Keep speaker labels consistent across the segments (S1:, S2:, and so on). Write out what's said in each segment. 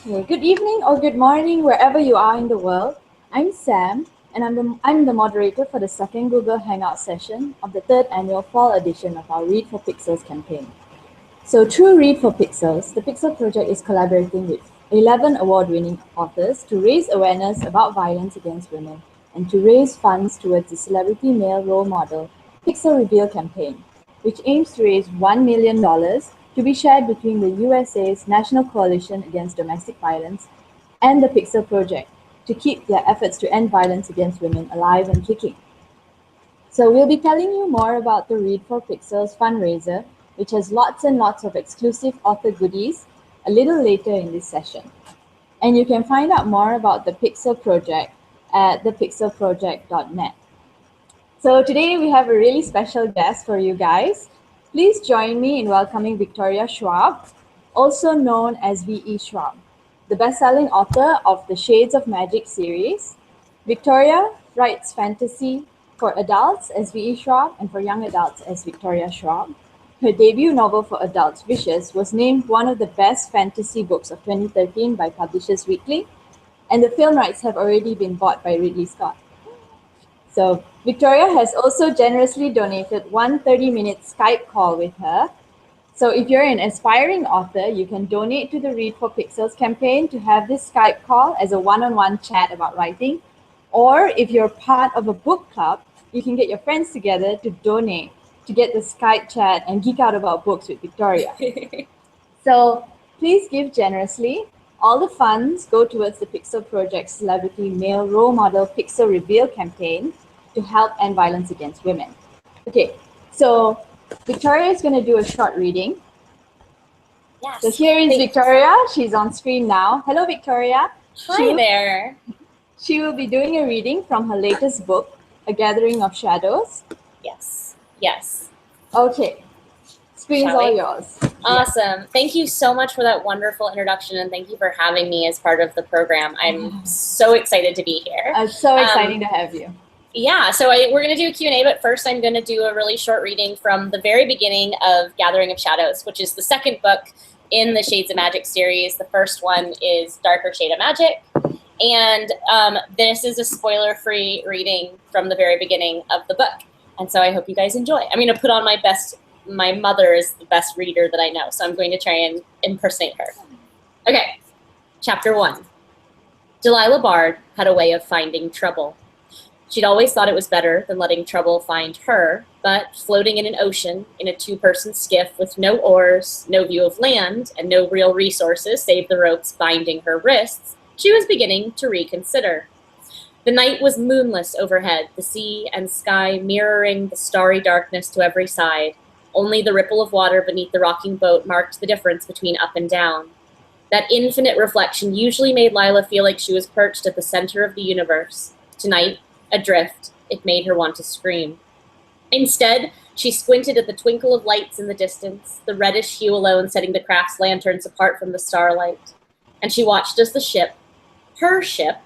S1: Okay, good evening or good morning, wherever you are in the world. I'm Sam, and I'm the moderator for the second Google Hangout session of the third annual fall edition of our Read for Pixels campaign. So through Read for Pixels, the Pixel Project is collaborating with 11 award-winning authors to raise awareness about violence against women and to raise funds towards the celebrity male role model Pixel Reveal campaign, which aims to raise $1 million to be shared between the USA's National Coalition Against Domestic Violence and the Pixel Project to keep their efforts to end violence against women alive and kicking. So we'll be telling you more about the Read for Pixels fundraiser, which has lots and lots of exclusive author goodies a little later in this session. And you can find out more about the Pixel Project at thepixelproject.net. So today we have a really special guest for you guys. Please join me in welcoming Victoria Schwab, also known as V.E. Schwab, the best-selling author of the Shades of Magic series. Victoria writes fantasy for adults as V.E. Schwab and for young adults as Victoria Schwab. Her debut novel for adults, Vicious, was named one of the best fantasy books of 2013 by Publishers Weekly, and the film rights have already been bought by Ridley Scott. So Victoria has also generously donated one 30-minute Skype call with her. So if you're an aspiring author, you can donate to the Read for Pixels campaign to have this Skype call as a one-on-one chat about writing. Or if you're part of a book club, you can get your friends together to donate to get the Skype chat and geek out about books with Victoria. So please give generously. All the funds go towards the Pixel Project Celebrity Male Role Model Pixel Reveal campaign to help end violence against women. Okay, so Victoria is going to do a short reading.
S2: Yes.
S1: So here is Victoria. She's on screen now. Hello, Victoria.
S2: Hi there.
S1: She will be doing a reading from her latest book, A Gathering of Shadows.
S2: Yes.
S1: Okay, screen's all yours.
S2: Awesome. Yeah. Thank you so much for that wonderful introduction, and thank you for having me as part of the program. I'm so excited to be here.
S1: It's so exciting to have you.
S2: Yeah, so we're going to do a Q&A, but first I'm going to do a really short reading from the very beginning of Gathering of Shadows, which is the second book in the Shades of Magic series. The first one is Darker Shade of Magic, and this is a spoiler-free reading from the very beginning of the book, and so I hope you guys enjoy. I'm going to put on my best. My mother is the best reader that I know, so I'm going to try and impersonate her. Okay, Chapter 1. Delilah Bard had a way of finding trouble. She'd always thought it was better than letting trouble find her, but floating in an ocean in a two-person skiff with no oars, no view of land, and no real resources save the ropes binding her wrists, she was beginning to reconsider. The night was moonless overhead, the sea and sky mirroring the starry darkness to every side. Only the ripple of water beneath the rocking boat marked the difference between up and down. That infinite reflection usually made Lila feel like she was perched at the center of the universe. Tonight, adrift, it made her want to scream. Instead, she squinted at the twinkle of lights in the distance, the reddish hue alone setting the craft's lanterns apart from the starlight. And she watched as the ship, her ship,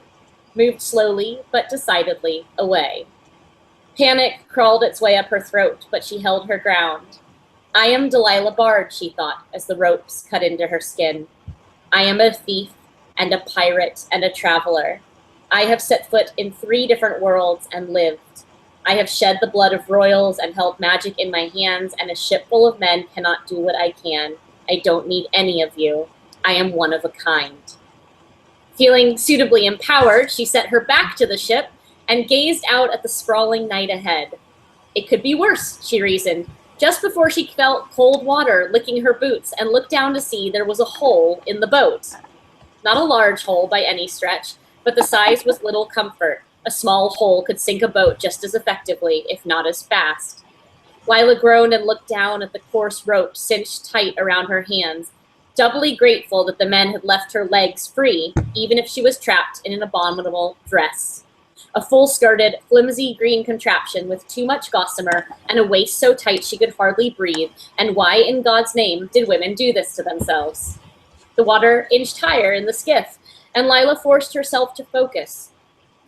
S2: moved slowly but decidedly away. Panic crawled its way up her throat, but she held her ground. I am Delilah Bard, she thought, as the ropes cut into her skin. I am a thief and a pirate and a traveler. I have set foot in 3 different worlds and lived. I have shed the blood of royals and held magic in my hands, and a ship full of men cannot do what I can. I don't need any of you. I am one of a kind. Feeling suitably empowered, she set her back to the ship and gazed out at the sprawling night ahead. It could be worse, she reasoned, just before she felt cold water licking her boots and looked down to see there was a hole in the boat. Not a large hole by any stretch, but the size was little comfort. A small hole could sink a boat just as effectively, if not as fast. Lila groaned and looked down at the coarse rope cinched tight around her hands, doubly grateful that the men had left her legs free, even if she was trapped in an abominable dress. A full-skirted, flimsy green contraption with too much gossamer and a waist so tight she could hardly breathe, and why in God's name did women do this to themselves? The water inched higher in the skiff, and Lila forced herself to focus.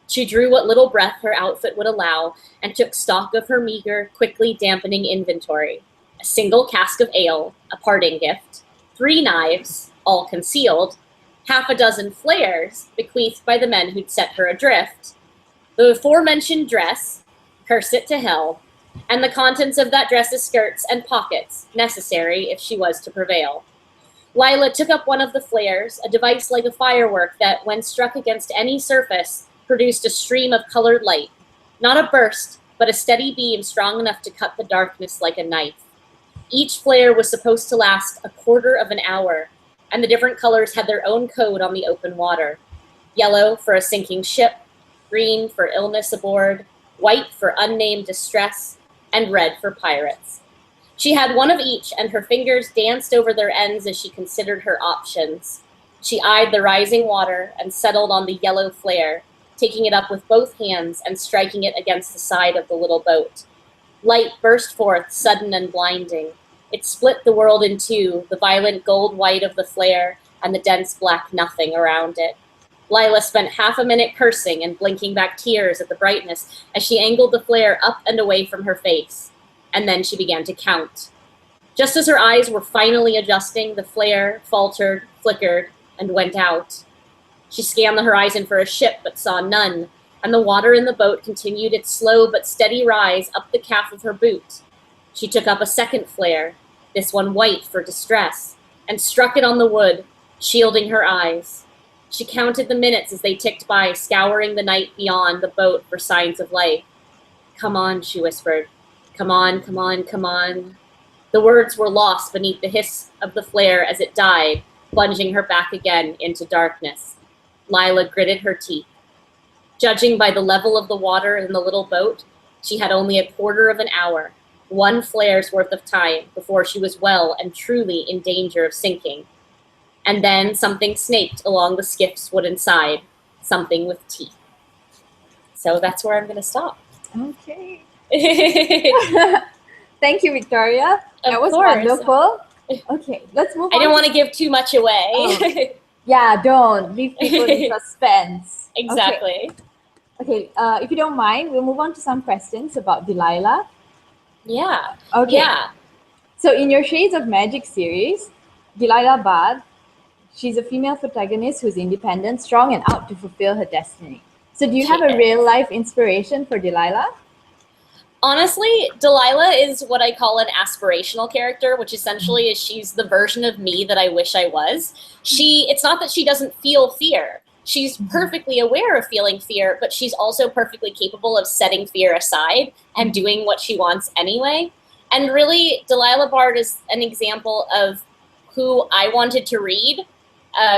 S2: She drew what little breath her outfit would allow and took stock of her meager, quickly dampening inventory. A single cask of ale, a parting gift, 3 knives, all concealed, half a dozen flares bequeathed by the men who'd set her adrift, the aforementioned dress, curse it to hell, and the contents of that dress's skirts and pockets, necessary if she was to prevail. Lila took up one of the flares, a device like a firework that, when struck against any surface, produced a stream of colored light. Not a burst, but a steady beam strong enough to cut the darkness like a knife. Each flare was supposed to last a quarter of an hour, and the different colors had their own code on the open water. Yellow for a sinking ship, green for illness aboard, white for unnamed distress, and red for pirates. She had one of each, and her fingers danced over their ends as she considered her options. She eyed the rising water and settled on the yellow flare, taking it up with both hands and striking it against the side of the little boat. Light burst forth, sudden and blinding. It split the world in two, the violent gold white of the flare and the dense black nothing around it. Lila spent half a minute cursing and blinking back tears at the brightness as she angled the flare up and away from her face. And then she began to count. Just as her eyes were finally adjusting, the flare faltered, flickered, and went out. She scanned the horizon for a ship, but saw none, and the water in the boat continued its slow but steady rise up the calf of her boot. She took up a second flare, this one white for distress, and struck it on the wood, shielding her eyes. She counted the minutes as they ticked by, scouring the night beyond the boat for signs of life. "Come on," she whispered. "Come on, come on, come on." The words were lost beneath the hiss of the flare as it died, plunging her back again into darkness. Lila gritted her teeth. Judging by the level of the water in the little boat, she had only a quarter of an hour, one flare's worth of time, before she was well and truly in danger of sinking. And then something snaked along the skiff's wooden side, something with teeth. So that's where I'm going to stop.
S1: Okay. Thank you, Victoria. That was
S2: course.
S1: wonderful. Okay, let's move on.
S2: I didn't want to give too much away.
S1: Oh. Yeah, don't. Leave people in suspense.
S2: Exactly.
S1: Okay, if you don't mind, we'll move on to some questions about Delilah.
S2: Yeah.
S1: Okay.
S2: Yeah.
S1: So in your Shades of Magic series, Delilah Bard, she's a female protagonist who's independent, strong, and out to fulfill her destiny. So do you have a real-life inspiration for Delilah?
S2: Honestly, Delilah is what I call an aspirational character, which essentially is she's the version of me that I wish I was. It's not that she doesn't feel fear. She's perfectly aware of feeling fear, but she's also perfectly capable of setting fear aside and doing what she wants anyway. And really, Delilah Bard is an example of who I wanted to read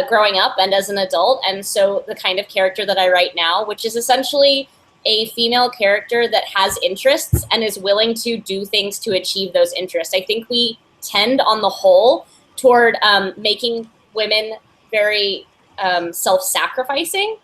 S2: growing up and as an adult. And so the kind of character that I write now, which is essentially a female character that has interests and is willing to do things to achieve those interests. I think we tend on the whole toward making women very self-sacrificing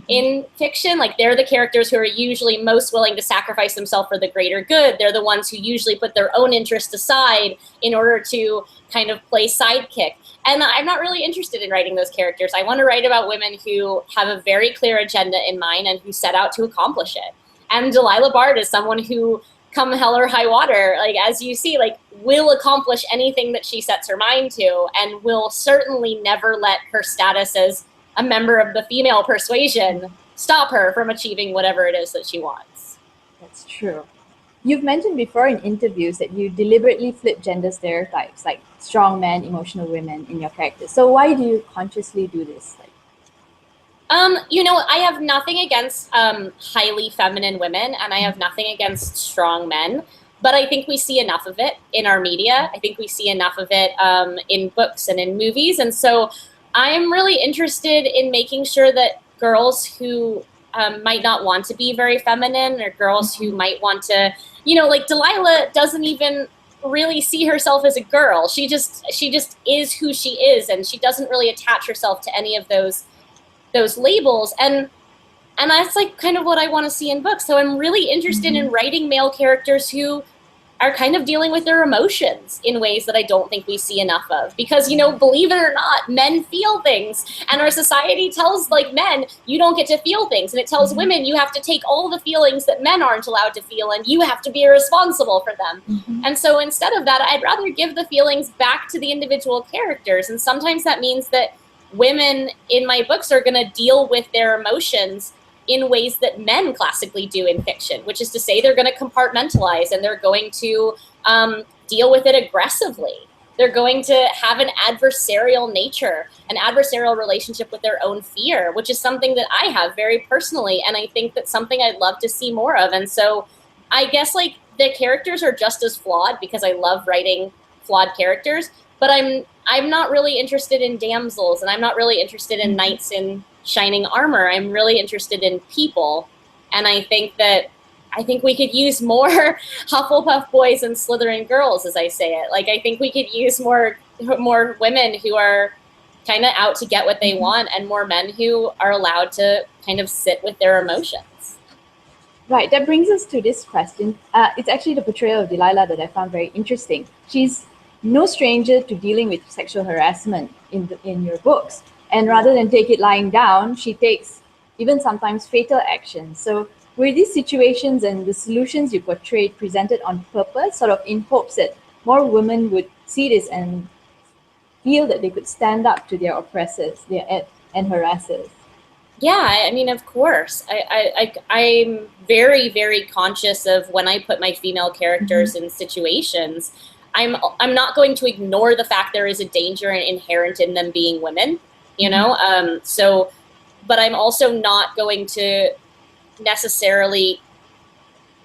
S2: in fiction. Like, they're the characters who are usually most willing to sacrifice themselves for the greater good. They're the ones who usually put their own interest aside in order to kind of play sidekick. And I'm not really interested in writing those characters. I want to write about women who have a very clear agenda in mind and who set out to accomplish it. And Delilah Bard is someone who, come hell or high water, like, as you see, like, will accomplish anything that she sets her mind to, and will certainly never let her status as a member of the female persuasion stop her from achieving whatever it is that she wants.
S1: That's true. You've mentioned before in interviews that you deliberately flip gender stereotypes, like strong men, emotional women, in your characters. So why do you consciously do this?
S2: I have nothing against highly feminine women, and I have nothing against strong men. But I think we see enough of it in our media. I think we see enough of it in books and in movies. And so I'm really interested in making sure that girls who might not want to be very feminine, or girls who might want to, like Delilah doesn't even really see herself as a girl. She just is who she is, and she doesn't really attach herself to any of those labels. And that's like kind of what I want to see in books. So I'm really interested in writing male characters who are kind of dealing with their emotions in ways that I don't think we see enough of. Because, believe it or not, men feel things. And our society tells, like, men, you don't get to feel things. And it tells women, you have to take all the feelings that men aren't allowed to feel, and you have to be responsible for them. And so instead of that, I'd rather give the feelings back to the individual characters. And sometimes that means that women in my books are going to deal with their emotions in ways that men classically do in fiction, which is to say they're going to compartmentalize and they're going to deal with it aggressively. They're going to have an adversarial nature, an adversarial relationship with their own fear, which is something that I have very personally. And I think that's something I'd love to see more of. And so I guess like the characters are just as flawed because I love writing flawed characters, but I'm not really interested in damsels, and I'm not really interested in knights in shining armor. I'm really interested in people. And I think we could use more Hufflepuff boys and Slytherin girls, as I say it. Like, I think we could use more women who are kind of out to get what they want, and more men who are allowed to kind of sit with their emotions.
S1: Right, that brings us to this question. It's actually the portrayal of Delilah that I found very interesting. She's no stranger to dealing with sexual harassment in your books. And rather than take it lying down, she takes even sometimes fatal action. So were these situations and the solutions you portrayed presented on purpose, sort of in hopes that more women would see this and feel that they could stand up to their oppressors and harassers?
S2: Yeah, I mean, of course. I'm very, very conscious of when I put my female characters in situations. I'm not going to ignore the fact there is a danger inherent in them being women, you know? But I'm also not going to necessarily,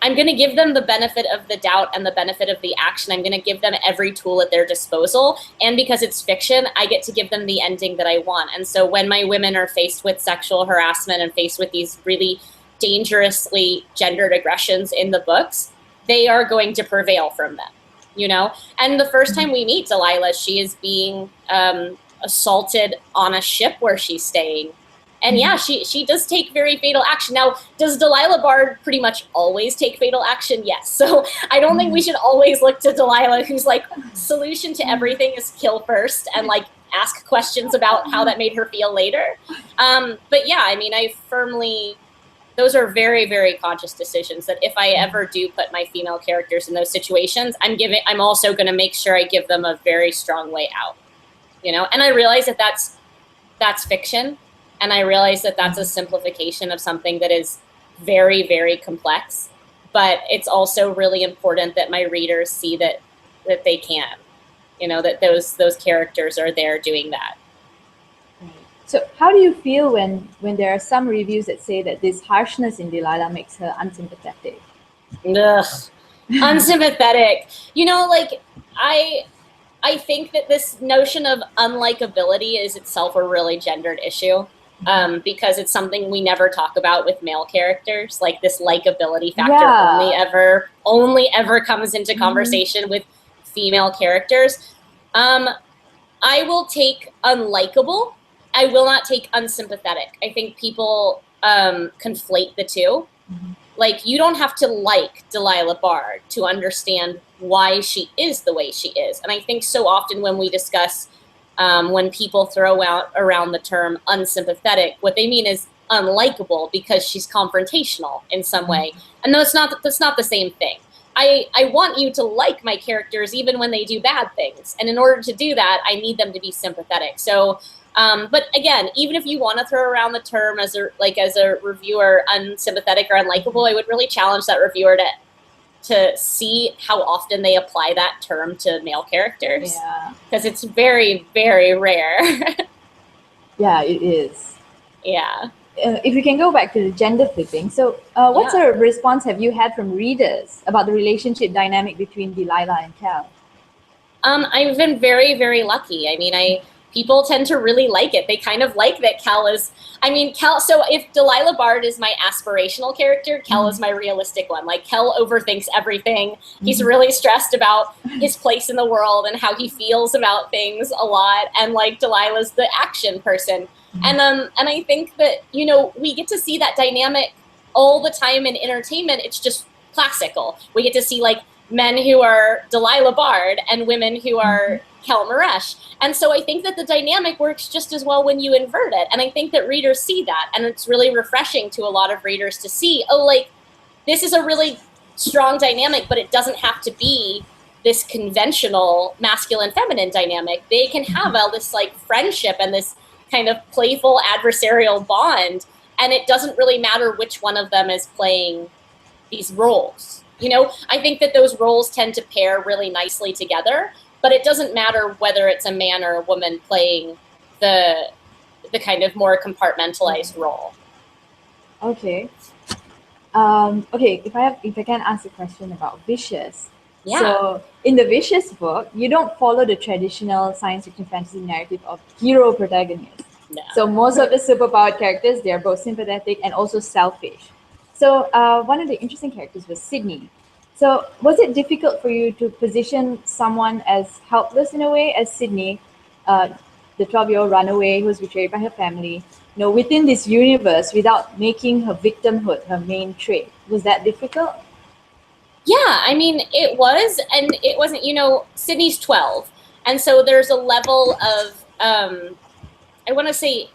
S2: I'm going to give them the benefit of the doubt and the benefit of the action. I'm going to give them every tool at their disposal. And because it's fiction, I get to give them the ending that I want. And so when my women are faced with sexual harassment and faced with these really dangerously gendered aggressions in the books, they are going to prevail from them, you know? And the first time we meet Delilah, she is being assaulted on a ship where she's staying. And yeah, she does take very fatal action. Now, does Delilah Bard pretty much always take fatal action? Yes. So I don't think we should always look to Delilah, who's like, solution to everything is kill first and like ask questions about how that made her feel later. But yeah, I mean, those are very, very conscious decisions that if I ever do put my female characters in those situations, I'm also going to make sure I give them a very strong way out, you know? And I realize that that's fiction. And I realize that that's a simplification of something that is very, very complex. But it's also really important that my readers see that they can, you know, that those characters are there doing that.
S1: So how do you feel when there are some reviews that say that this harshness in Delilah makes her unsympathetic?
S2: Ugh, unsympathetic. You know, like, I think that this notion of unlikability is itself a really gendered issue. Because it's something we never talk about with male characters. Like, this likability factor only ever comes into conversation with female characters. I will take unlikable. I will not take unsympathetic. I think people conflate the two. Like, you don't have to like Delilah Bard to understand why she is the way she is. And I think so often when we discuss when people throw out around the term unsympathetic, what they mean is unlikable because she's confrontational in some way. And that's not the same thing. I want you to like my characters even when they do bad things. And in order to do that, I need them to be sympathetic. So, but again, even if you want to throw around the term as a reviewer, unsympathetic or unlikable, I would really challenge that reviewer to see how often they apply that term to male characters. Yeah. Because it's very, very rare.
S1: Yeah, it is.
S2: Yeah.
S1: If we can go back to the gender flipping. So what sort of response have you had from readers about the relationship dynamic between Delilah and Cal?
S2: I've been very, very lucky. I mean, people tend to really like it. They kind of like that Cal, so if Delilah Bard is my aspirational character, Cal is my realistic one. Like, Cal overthinks everything. He's really stressed about his place in the world and how he feels about things a lot. And like, Delilah's the action person. And I think that, you know, we get to see that dynamic all the time in entertainment. It's just classical. We get to see like men who are Delilah Bard and women who are Cal Maresh. And so I think that the dynamic works just as well when you invert it. And I think that readers see that. And it's really refreshing to a lot of readers to see, oh, like, this is a really strong dynamic, but it doesn't have to be this conventional masculine-feminine dynamic. They can have all this like friendship and this kind of playful adversarial bond, and it doesn't really matter which one of them is playing these roles. You know, I think that those roles tend to pair really nicely together, but it doesn't matter whether it's a man or a woman playing the kind of more compartmentalized role.
S1: Okay. Okay, if I can ask a question about Vicious.
S2: Yeah.
S1: So in the Vicious book, you don't follow the traditional science fiction fantasy narrative of hero protagonist.
S2: No.
S1: So most of the superpowered characters, they're both sympathetic and also selfish. So one of the interesting characters was Sydney. So was it difficult for you to position someone as helpless in a way as Sydney, the 12-year-old runaway who was betrayed by her family, within this universe without making her victimhood her main trait? Was that difficult?
S2: Yeah, I mean, it was, and it wasn't, Sydney's 12. And so there's a level of, I want to say,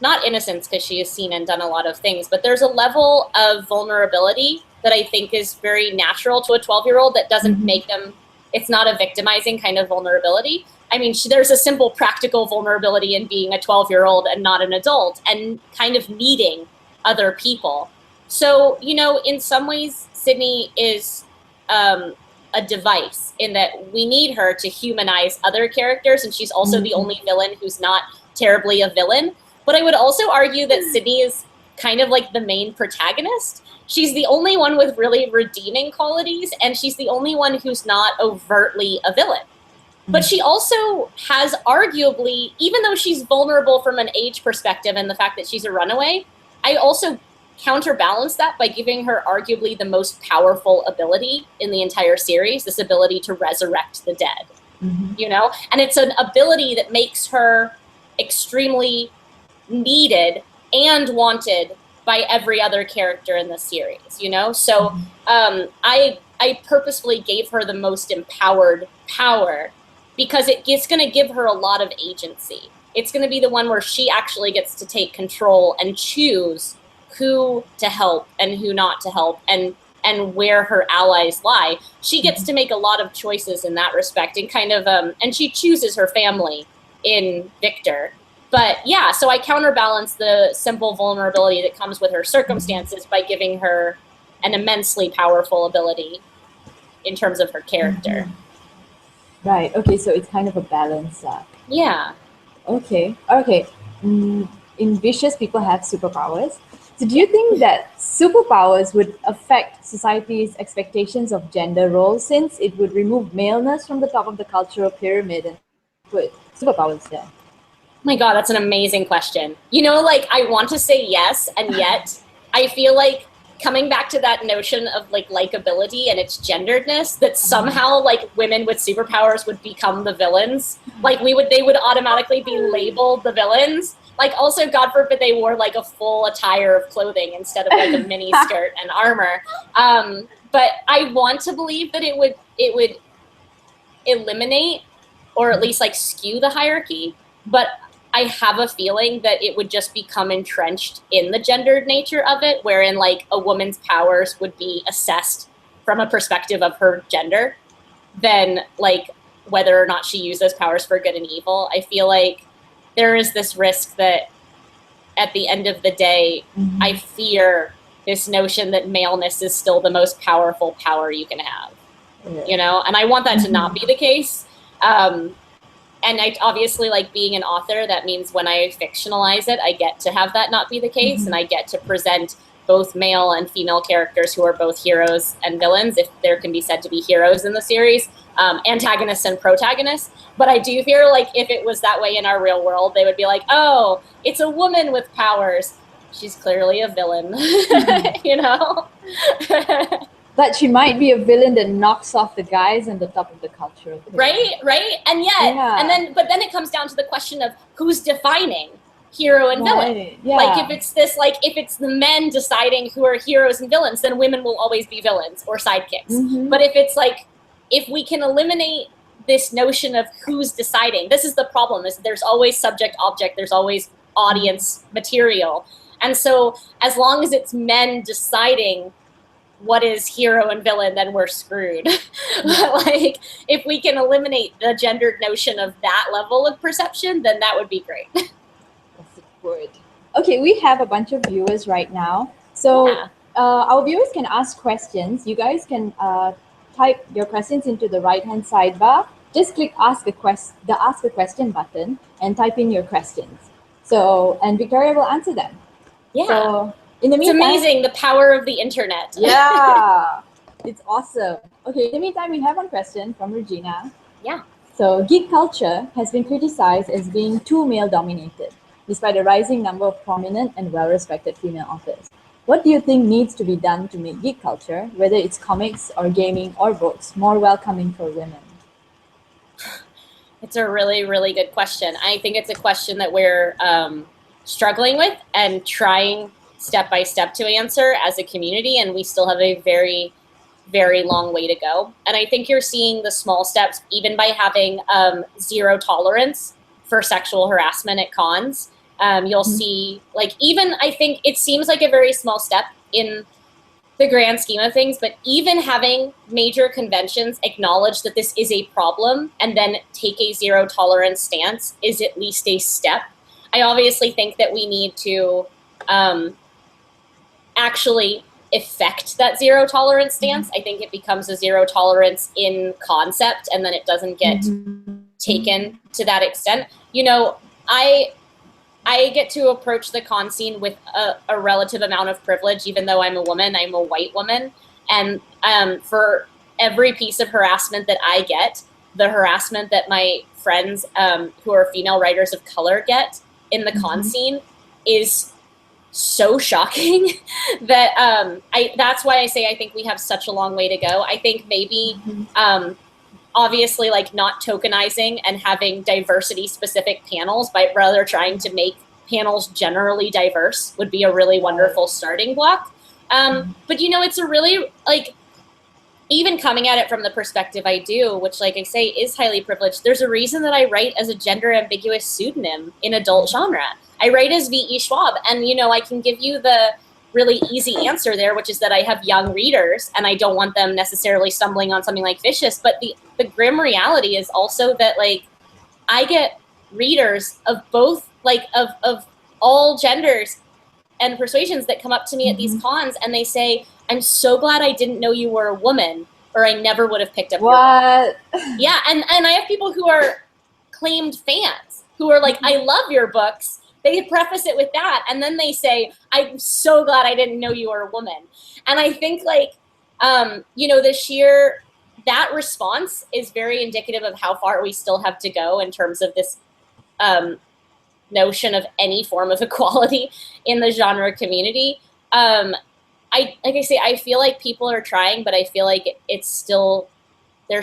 S2: not innocence, because she has seen and done a lot of things, but there's a level of vulnerability that I think is very natural to a 12-year-old that doesn't make them, it's not a victimizing kind of vulnerability. I mean, there's a simple practical vulnerability in being a 12-year-old and not an adult and kind of needing other people. So, in some ways, Sydney is a device in that we need her to humanize other characters, and she's also the only villain who's not terribly a villain. But I would also argue that Sydney is kind of like the main protagonist. She's the only one with really redeeming qualities, and she's the only one who's not overtly a villain. But she also has arguably, even though she's vulnerable from an age perspective and the fact that she's a runaway, I also counterbalance that by giving her arguably the most powerful ability in the entire series, this ability to resurrect the dead, And it's an ability that makes her extremely needed and wanted by every other character in the series, So I purposefully gave her the most empowered power because it's going to give her a lot of agency. It's going to be the one where she actually gets to take control and choose who to help and who not to help and where her allies lie. She gets to make a lot of choices in that respect and kind of, and she chooses her family in Victor. But yeah, so I counterbalance the simple vulnerability that comes with her circumstances by giving her an immensely powerful ability in terms of her character.
S1: Right. Okay. So it's kind of a balance.
S2: Yeah.
S1: Okay. In Vicious, people have superpowers. So do you think that superpowers would affect society's expectations of gender roles, since it would remove maleness from the top of the cultural pyramid and put superpowers there?
S2: Oh my God, that's an amazing question. I want to say yes, and yet I feel like coming back to that notion of likability and its genderedness, that somehow women with superpowers would become the villains. They would automatically be labeled the villains. Also, God forbid they wore a full attire of clothing instead of a mini skirt and armor. But I want to believe that it would eliminate or at least skew the hierarchy. But I have a feeling that it would just become entrenched in the gendered nature of it, wherein a woman's powers would be assessed from a perspective of her gender, than whether or not she used those powers for good and evil. I feel like there is this risk that at the end of the day, I fear this notion that maleness is still the most powerful power you can have, and I want that to not be the case. And I obviously, being an author, that means when I fictionalize it, I get to have that not be the case, and I get to present both male and female characters who are both heroes and villains, if there can be said to be heroes in the series, antagonists and protagonists. But I do fear if it was that way in our real world, they would be like, oh, it's a woman with powers. She's clearly a villain,
S1: But she might be a villain that knocks off the guys on the top of the culture.
S2: Right. And yet, but then it comes down to the question of who's defining hero and villain.
S1: Yeah.
S2: If it's the men deciding who are heroes and villains, then women will always be villains or sidekicks. But if it's if we can eliminate this notion of who's deciding, this is the problem, is there's always subject object, there's always audience material. And so as long as it's men deciding what is hero and villain, then we're screwed. If we can eliminate the gendered notion of that level of perception, then that would be great.
S1: awkward. Okay, we have a bunch of viewers right now. So
S2: Yeah.
S1: our viewers can ask questions. You guys can type your questions into the right-hand sidebar. Just click the Ask a Question button and type in your questions. So, and Victoria will answer them.
S2: Yeah.
S1: So in the
S2: It's
S1: meantime,
S2: amazing, the power of the internet.
S1: yeah, it's awesome. Okay, in the meantime, we have one question from Regina.
S2: Yeah.
S1: So, geek culture has been criticized as being too male dominated, despite a rising number of prominent and well respected female authors. What do you think needs to be done to make geek culture, whether it's comics or gaming or books, more welcoming for women?
S2: It's a really, really good question. I think it's a question that we're struggling with and trying step by step to answer as a community, and we still have a very, very long way to go. And I think you're seeing the small steps, even by having zero tolerance for sexual harassment at cons. You'll see, like, even I think it seems like a very small step in the grand scheme of things, but even having major conventions acknowledge that this is a problem and then take a zero tolerance stance is at least a step. I obviously think that we need to actually effect that zero tolerance stance. I think it becomes a zero tolerance in concept, and then it doesn't get taken to that extent. You know, I get to approach the con scene with a relative amount of privilege, even though I'm a woman, I'm a white woman. And for every piece of harassment that I get, the harassment that my friends who are female writers of color get in the con scene is so shocking that that's why I say I think we have such a long way to go. I think maybe obviously, like, not tokenizing and having diversity specific panels, but rather trying to make panels generally diverse would be a really wonderful starting block. But you know, it's a really, like, even coming at it from the perspective I do, which, like I say, is highly privileged, there's a reason that I write as a gender ambiguous pseudonym in adult genre. I write as V.E. Schwab, and you know, I can give you the really easy answer there, which is that I have young readers and I don't want them necessarily stumbling on something like Vicious. But the grim reality is also that, like, I get readers of both, like, of all genders and persuasions that come up to me at these cons and they say, I'm so glad I didn't know you were a woman, or I never would have picked up your book. Yeah, and I have people who are claimed fans who are like, I love your books. They preface it with that, and then they say, I'm so glad I didn't know you were a woman. And I think, like, you know, that response is very indicative of how far we still have to go in terms of this notion of any form of equality in the genre community. Like I say, I feel like people are trying, but I feel like there's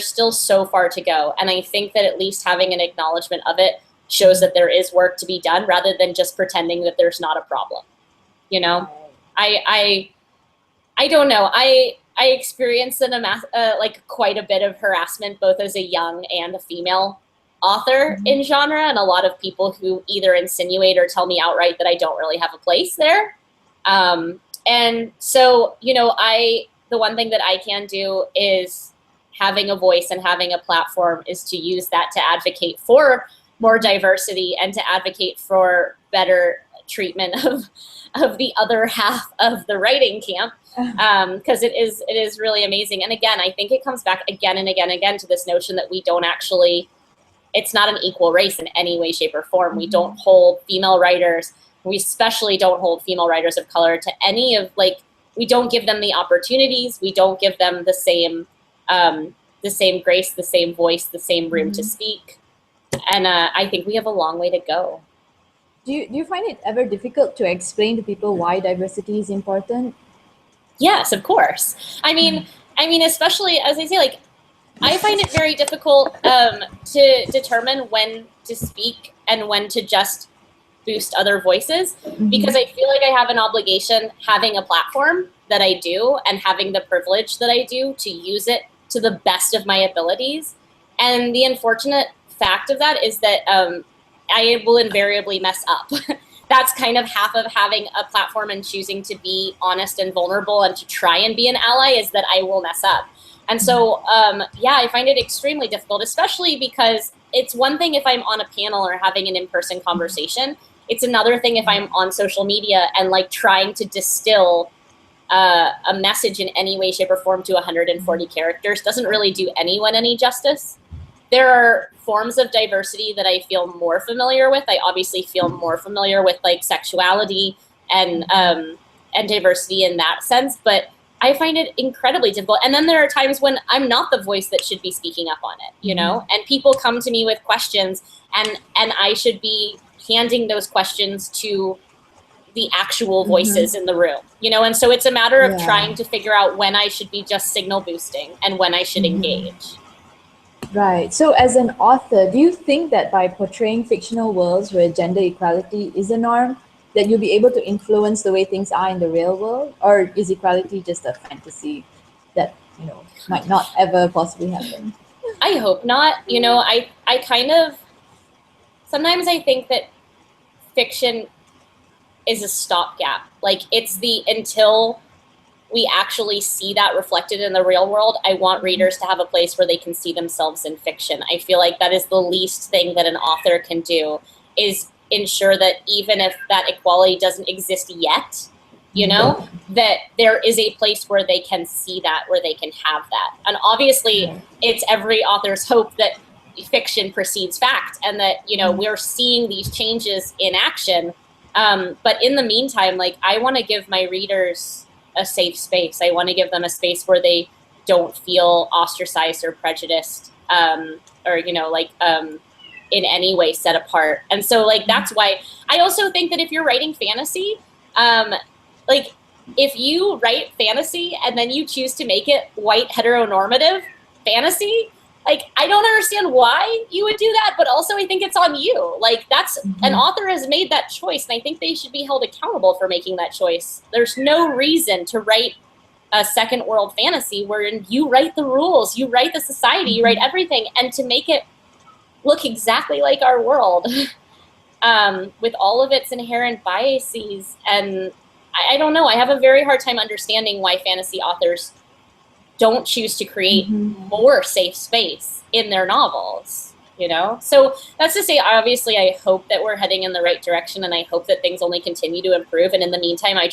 S2: still so far to go. And I think that at least having an acknowledgement of it shows that there is work to be done, rather than just pretending that there's not a problem. You know, I don't know. I experienced like quite a bit of harassment, both as a young and a female author in genre, and a lot of people who either insinuate or tell me outright that I don't really have a place there. And so, you know, the one thing that I can do is having a voice and having a platform is to use that to advocate for more diversity and to advocate for better treatment of the other half of the writing camp, because it is really amazing. And again, I think it comes back again and again and again to this notion that we don't actually, it's not an equal race in any way, shape, or form. We don't hold female writers, we especially don't hold female writers of color to any of, like, we don't give them the opportunities, we don't give them the same grace, the same voice, the same room to speak. And I think we have a long way to go.
S1: Do you find it ever difficult to explain to people why diversity is important?
S2: Yes, of course. I mean, especially, as I say, like, I find it very difficult to determine when to speak and when to just boost other voices, because I feel like I have an obligation, having a platform that I do and having the privilege that I do, to use it to the best of my abilities. And the unfortunate fact of that is that I will invariably mess up. That's kind of half of having a platform and choosing to be honest and vulnerable and to try and be an ally, is that I will mess up. And so, yeah, I find it extremely difficult, especially because it's one thing if I'm on a panel or having an in-person conversation. It's another thing if I'm on social media and like trying to distill a message in any way, shape, or form to 140 characters doesn't really do anyone any justice. There are forms of diversity that I feel more familiar with. I obviously feel more familiar with like sexuality and diversity in that sense, but I find it incredibly difficult. And then there are times when I'm not the voice that should be speaking up on it, you know, and people come to me with questions and I should be handing those questions to the actual voices in the room, you know? And so it's a matter of trying to figure out when I should be just signal boosting and when I should engage.
S1: Right. So as an author, do you think that by portraying fictional worlds where gender equality is a norm, that you'll be able to influence the way things are in the real world? Or is equality just a fantasy that, you know, might not ever possibly happen?
S2: I hope not. You know, I kind of, sometimes I think that fiction is a stopgap. Like it's until we actually see that reflected in the real world, I want readers to have a place where they can see themselves in fiction. I feel like that is the least thing that an author can do, is ensure that even if that equality doesn't exist yet, you know, that there is a place where they can see that, where they can have that. And obviously it's every author's hope that fiction precedes fact and that, you know, we're seeing these changes in action. But in the meantime, like I want to give my readers a safe space. I want to give them a space where they don't feel ostracized or prejudiced, or, you know, like, in any way set apart. And so like, that's why I also think that if you're writing fantasy, like if you write fantasy and then you choose to make it white heteronormative fantasy, like, I don't understand why you would do that, but also I think it's on you. Like that's, an author has made that choice and I think they should be held accountable for making that choice. There's no reason to write a second world fantasy wherein you write the rules, you write the society, you write everything, and to make it look exactly like our world with all of its inherent biases. And I don't know, I have a very hard time understanding why fantasy authors don't choose to create more safe space in their novels, you know? So that's to say, obviously, I hope that we're heading in the right direction and I hope that things only continue to improve. And in the meantime, I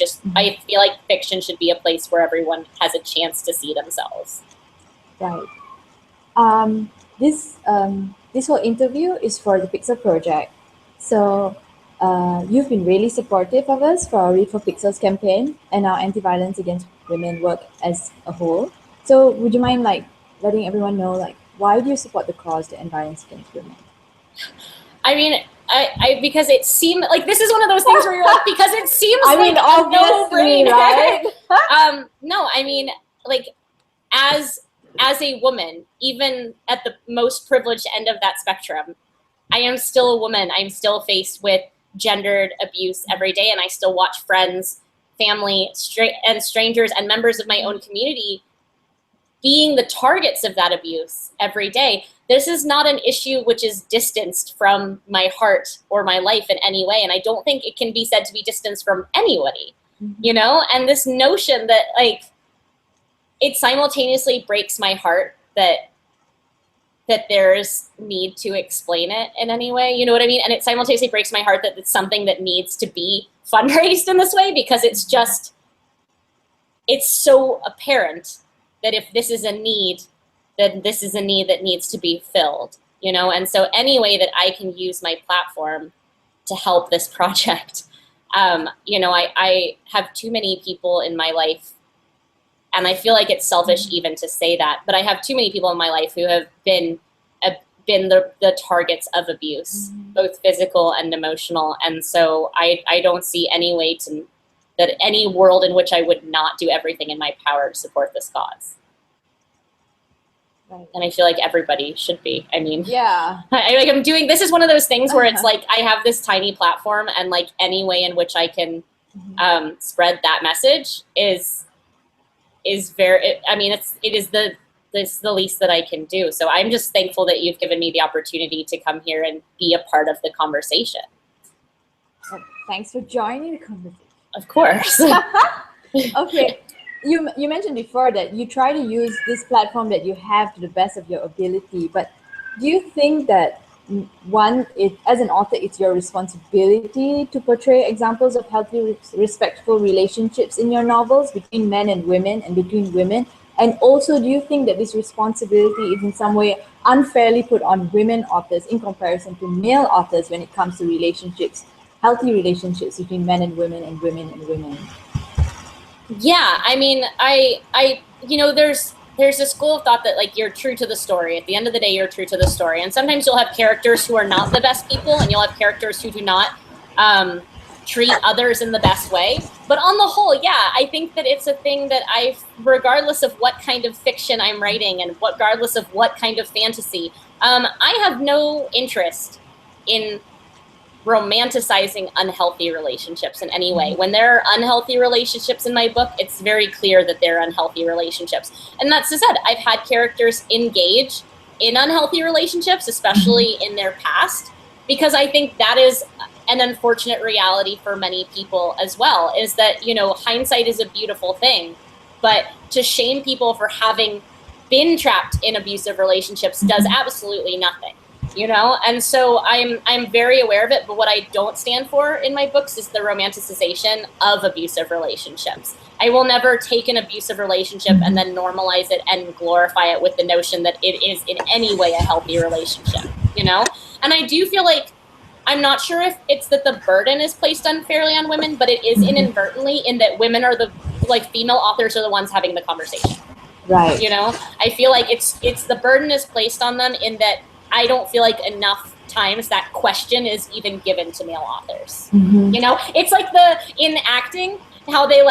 S2: feel like fiction should be a place where everyone has a chance to see themselves.
S1: Right. This whole interview is for the Pics of Project. So you've been really supportive of us for our Read for Pixels campaign and our anti-violence against women work as a whole. So would you mind like letting everyone know like why do you support the cause to end violence against women?
S2: I mean, I because it seemed like this is one of those things where you're like, because it seems like a no-brainer, right? No, I mean, like as a woman, even at the most privileged end of that spectrum, I am still a woman. I'm still faced with gendered abuse every day, and I still watch friends, family, and strangers and members of my own community being the targets of that abuse every day. This is not an issue which is distanced from my heart or my life in any way, and I don't think it can be said to be distanced from anybody, you know? And this notion that, like, it simultaneously breaks my heart that there's need to explain it in any way, you know what I mean? And it simultaneously breaks my heart that it's something that needs to be fundraised in this way, because it's just, it's so apparent that if this is a need, then this is a need that needs to be filled, you know? And so any way that I can use my platform to help this project, you know, I have too many people in my life, and I feel like it's selfish even to say that, but I have too many people in my life who have been the targets of abuse, both physical and emotional. And so I don't see any way that any world in which I would not do everything in my power to support this cause.
S1: Right.
S2: And I feel like everybody should be. I mean,
S1: yeah,
S2: I'm doing, this is one of those things where it's like, I have this tiny platform, and like any way in which I can spread that message is very, I mean, it is the least that I can do. So I'm just thankful that you've given me the opportunity to come here and be a part of the conversation.
S1: Well, thanks for joining the conversation.
S2: Of course.
S1: Okay, you mentioned before that you try to use this platform that you have to the best of your ability, but do you think that one, as an author, it's your responsibility to portray examples of healthy, respectful relationships in your novels between men and women and between women? And also, do you think that this responsibility is in some way unfairly put on women authors in comparison to male authors when it comes to relationships, healthy relationships between men and women and women and women?
S2: Yeah, I mean, there's a school of thought that like you're true to the story. At the end of the day, you're true to the story. And sometimes you'll have characters who are not the best people, and you'll have characters who do not treat others in the best way. But on the whole, yeah, I think that it's a thing that regardless of what kind of fiction I'm writing and regardless of what kind of fantasy, I have no interest in romanticizing unhealthy relationships in any way. When there are unhealthy relationships in my book, it's very clear that they're unhealthy relationships. And that's said, I've had characters engage in unhealthy relationships, especially in their past, because I think that is an unfortunate reality for many people as well, is that, hindsight is a beautiful thing, but to shame people for having been trapped in abusive relationships does absolutely nothing. And so I'm very aware of it, but what I don't stand for in my books is the romanticization of abusive relationships. I will never take an abusive relationship and then normalize it and glorify it with the notion that it is in any way a healthy relationship, And I do feel like, I'm not sure if it's that the burden is placed unfairly on women, but it is inadvertently in that women are female authors are the ones having the conversation.
S1: Right.
S2: I feel like it's the burden is placed on them in that I don't feel like enough times that question is even given to male authors. It's like in acting, how they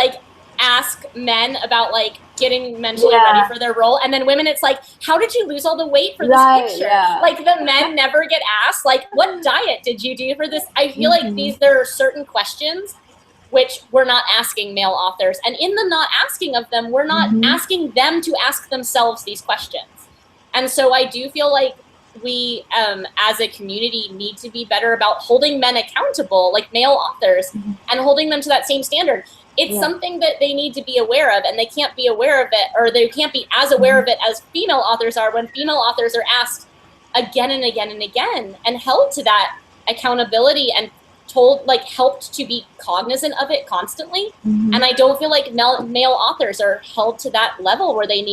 S2: ask men about getting mentally ready for their role, and then women, it's like, how did you lose all the weight for this picture? The men never get asked what diet did you do for this? I feel like there are certain questions which we're not asking male authors, and in the not asking of them, we're not asking them to ask themselves these questions. And so I do feel like we, as a community, need to be better about holding men accountable, like male authors, and holding them to that same standard. It's something that they need to be aware of, and they can't be aware of it, or they can't be as aware of it as female authors are when female authors are asked again and again and again and held to that accountability and helped to be cognizant of it constantly. And I don't feel like male authors are held to that level where they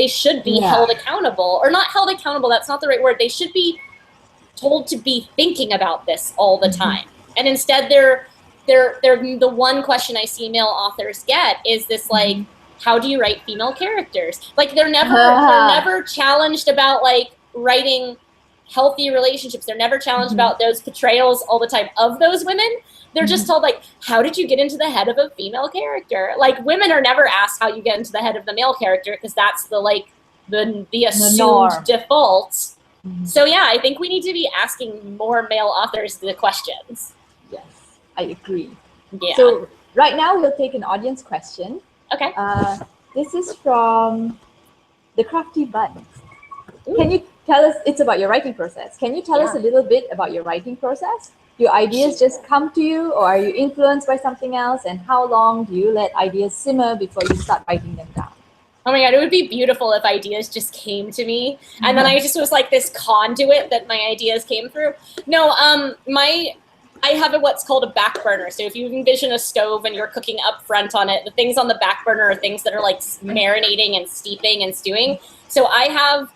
S2: should be held accountable, or not held accountable. That's not the right word. They should be told to be thinking about this all the time. And instead they're the one question I see male authors get is this, how do you write female characters? They're never challenged about writing healthy relationships. They're never challenged about those portrayals all the time of those women. They're just told, how did you get into the head of a female character? Women are never asked how you get into the head of the male character, because that's the assumed default. So yeah, I think we need to be asking more male authors the questions.
S1: Yes, I agree.
S2: Yeah.
S1: So right now we'll take an audience question.
S2: Okay.
S1: This is from the Crafty Buns. Can you tell us, it's about your writing process. Can you tell us a little bit about your writing process? Do ideas just come to you, or are you influenced by something else? And how long do you let ideas simmer before you start writing them down?
S2: Oh my God, it would be beautiful if ideas just came to me. And then I just was this conduit that my ideas came through. No, I have what's called a back burner. So if you envision a stove and you're cooking up front on it, the things on the back burner are things that are marinating and steeping and stewing. So I have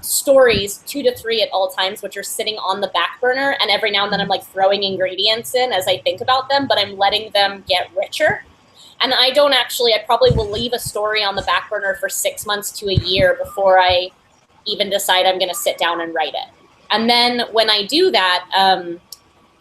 S2: stories 2 to 3 at all times, which are sitting on the back burner, and every now and then I'm throwing ingredients in as I think about them, but I'm letting them get richer. And I probably will leave a story on the back burner for 6 months to a year before I even decide I'm going to sit down and write it. And then when I do that,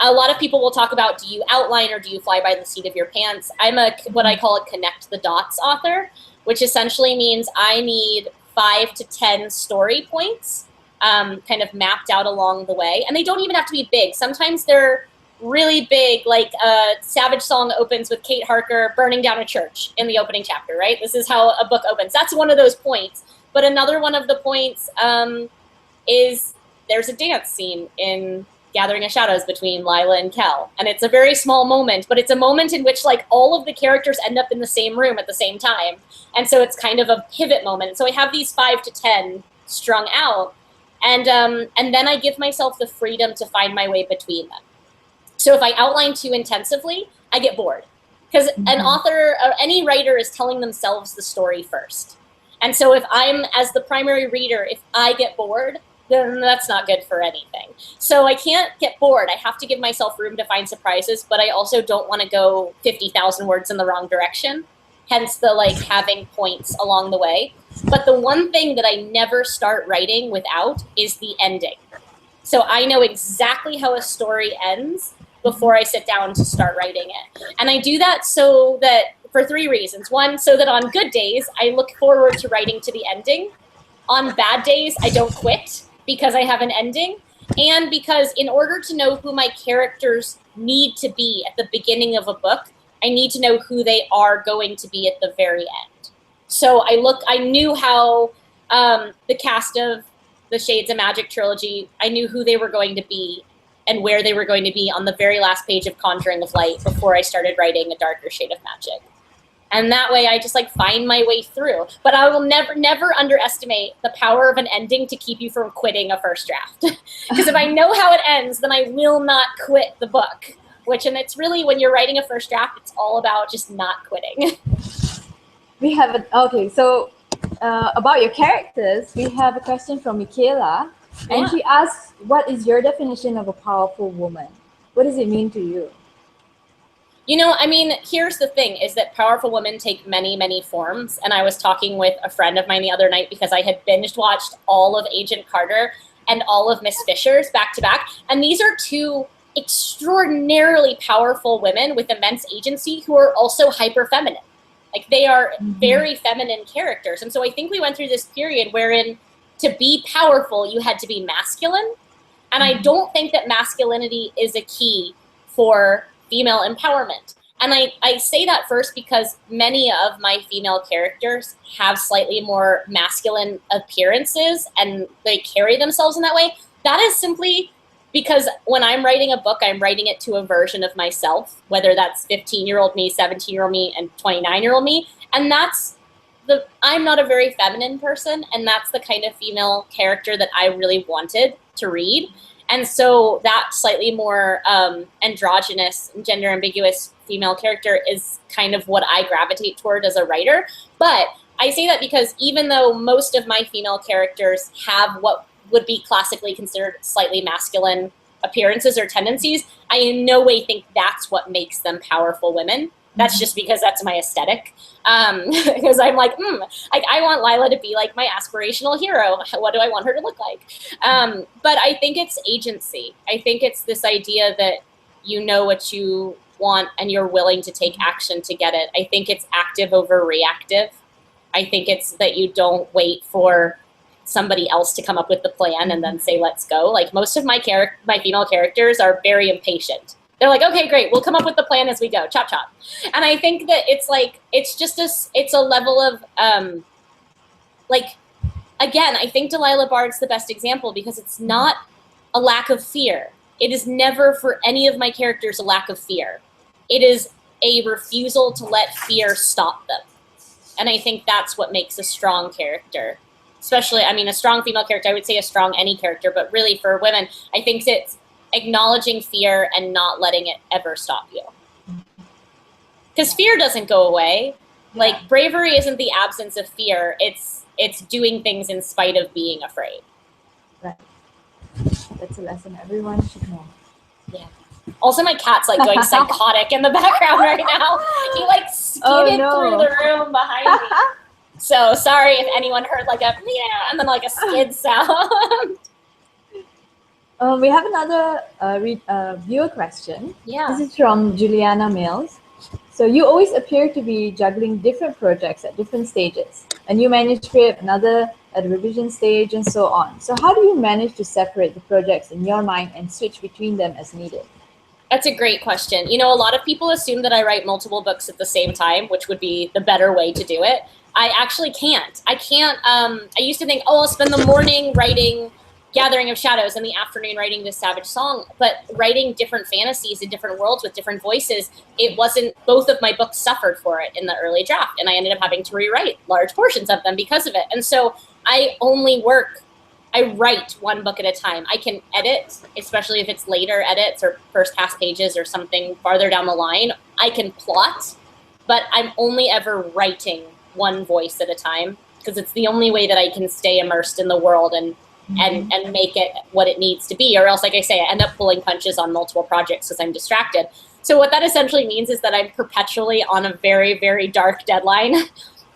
S2: a lot of people will talk about, do you outline or do you fly by the seat of your pants? I'm what I call a connect the dots author, which essentially means I need 5 to 10 story points kind of mapped out along the way. And they don't even have to be big. Sometimes they're really big, Savage Song opens with Kate Harker burning down a church in the opening chapter, right? This is how a book opens. That's one of those points. But another one of the points is there's a dance scene in Gathering of Shadows between Lila and Kel. And it's a very small moment, but it's a moment in which all of the characters end up in the same room at the same time. And so it's kind of a pivot moment. And so I have these 5 to 10 strung out. And then I give myself the freedom to find my way between them. So if I outline too intensively, I get bored. Because an author or any writer is telling themselves the story first. And so if I'm, as the primary reader, if I get bored, then that's not good for anything. So I can't get bored. I have to give myself room to find surprises, but I also don't want to go 50,000 words in the wrong direction. Hence the like having points along the way. But the one thing that I never start writing without is the ending. So I know exactly how a story ends before I sit down to start writing it. And I do that so that, for three reasons. One, so that on good days, I look forward to writing to the ending. On bad days, I don't quit because I have an ending. And because in order to know who my characters need to be at the beginning of a book, I need to know who they are going to be at the very end. So I knew how the cast of the Shades of Magic trilogy, I knew who they were going to be and where they were going to be on the very last page of Conjuring of Light before I started writing A Darker Shade of Magic. And that way I just like find my way through. But I will never underestimate the power of an ending to keep you from quitting a first draft. Because if I know how it ends, then I will not quit the book. And it's really, when you're writing a first draft, it's all about just not quitting.
S1: We have okay, so about your characters, we have a question from Michaela. And she asks, what is your definition of a powerful woman? What does it mean to you?
S2: You know, I mean, here's the thing, is that powerful women take many, many forms. And I was talking with a friend of mine the other night because I had binge watched all of Agent Carter and all of Miss Fisher's back to back. And these are two extraordinarily powerful women with immense agency who are also hyper feminine. Like, they are very feminine characters. And so I think we went through this period wherein to be powerful, you had to be masculine. And I don't think that masculinity is a key for female empowerment. And I say that first because many of my female characters have slightly more masculine appearances and they carry themselves in that way. That is simply because when I'm writing a book, I'm writing it to a version of myself, whether that's 15-year-old me, 17-year-old me, and 29-year-old me. And I'm not a very feminine person, and that's the kind of female character that I really wanted to read. And so that slightly more androgynous, gender ambiguous female character is kind of what I gravitate toward as a writer. But I say that because even though most of my female characters have what would be classically considered slightly masculine appearances or tendencies, I in no way think that's what makes them powerful women. That's just because that's my aesthetic. Because I'm like, I want Lila to be like my aspirational hero. What do I want her to look like? But I think it's agency. I think it's this idea that you know what you want and you're willing to take action to get it. I think it's active over reactive. I think it's that you don't wait for somebody else to come up with the plan and then say, let's go. Like, most of my female characters are very impatient. They're like, okay, great, we'll come up with the plan as we go, chop, chop. And I think that it's like, it's a level of, again, I think Delilah Bard's the best example because it's not a lack of fear. It is never for any of my characters a lack of fear. It is a refusal to let fear stop them. And I think that's what makes a strong character. Especially, I mean, a strong female character, I would say a strong any character, but really for women, I think it's acknowledging fear and not letting it ever stop you. Because fear doesn't go away. Like, bravery isn't the absence of fear. It's doing things in spite of being afraid.
S1: Right. That's a lesson everyone should know.
S2: Yeah. Also, my cat's like going psychotic in the background right now. He like skidded through the room behind me. So sorry if anyone heard like a meow and then like a skid sound.
S1: We have another viewer question.
S2: Yeah.
S1: This is from Juliana Mills. So you always appear to be juggling different projects at different stages. A new manuscript, another at the revision stage, and so on. So how do you manage to separate the projects in your mind and switch between them as needed?
S2: That's a great question. You know, a lot of people assume that I write multiple books at the same time, which would be the better way to do it. I actually can't. I can't. I used to think, I'll spend the morning writing Gathering of Shadows and the afternoon writing this Savage Song, but writing different fantasies in different worlds with different voices, it wasn't, both of my books suffered for it in the early draft, and I ended up having to rewrite large portions of them because of it. And so I only work I write one book at a time. I can edit, especially if it's later edits or first pass pages or something farther down the line. I can plot, but I'm only ever writing one voice at a time because it's the only way that I can stay immersed in the world and make it what it needs to be, or else, like I say, I end up pulling punches on multiple projects because I'm distracted. So what that essentially means is that I'm perpetually on a very, very dark deadline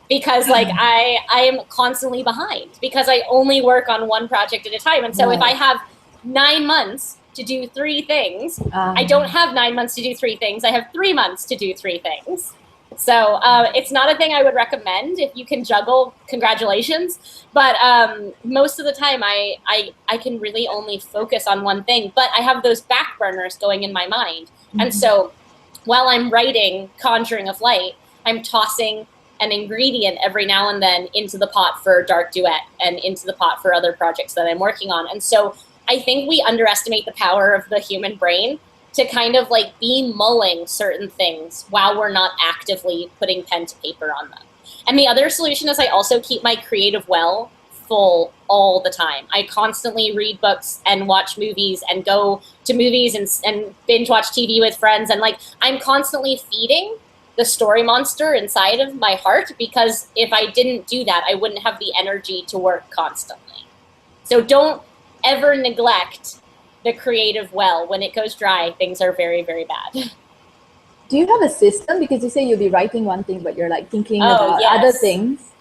S2: because like I am constantly behind because I only work on one project at a time. And so if I have 9 months to do 3 things, I don't have 9 months to do 3 things. I have 3 months to do 3 things. So it's not a thing I would recommend. If you can juggle, congratulations. But most of the time, I can really only focus on one thing. But I have those back burners going in my mind. Mm-hmm. And so while I'm writing Conjuring of Light, I'm tossing an ingredient every now and then into the pot for Dark Duet and into the pot for other projects that I'm working on. And so I think we underestimate the power of the human brain to kind of like be mulling certain things while we're not actively putting pen to paper on them. And the other solution is I also keep my creative well full all the time. I constantly read books and watch movies and go to movies and binge watch TV with friends. And like, I'm constantly feeding the story monster inside of my heart, because if I didn't do that, I wouldn't have the energy to work constantly. So don't ever neglect the creative well. When it goes dry, things are very, very bad.
S1: Do you have a system? Because you say you'll be writing one thing, but you're like thinking about other things.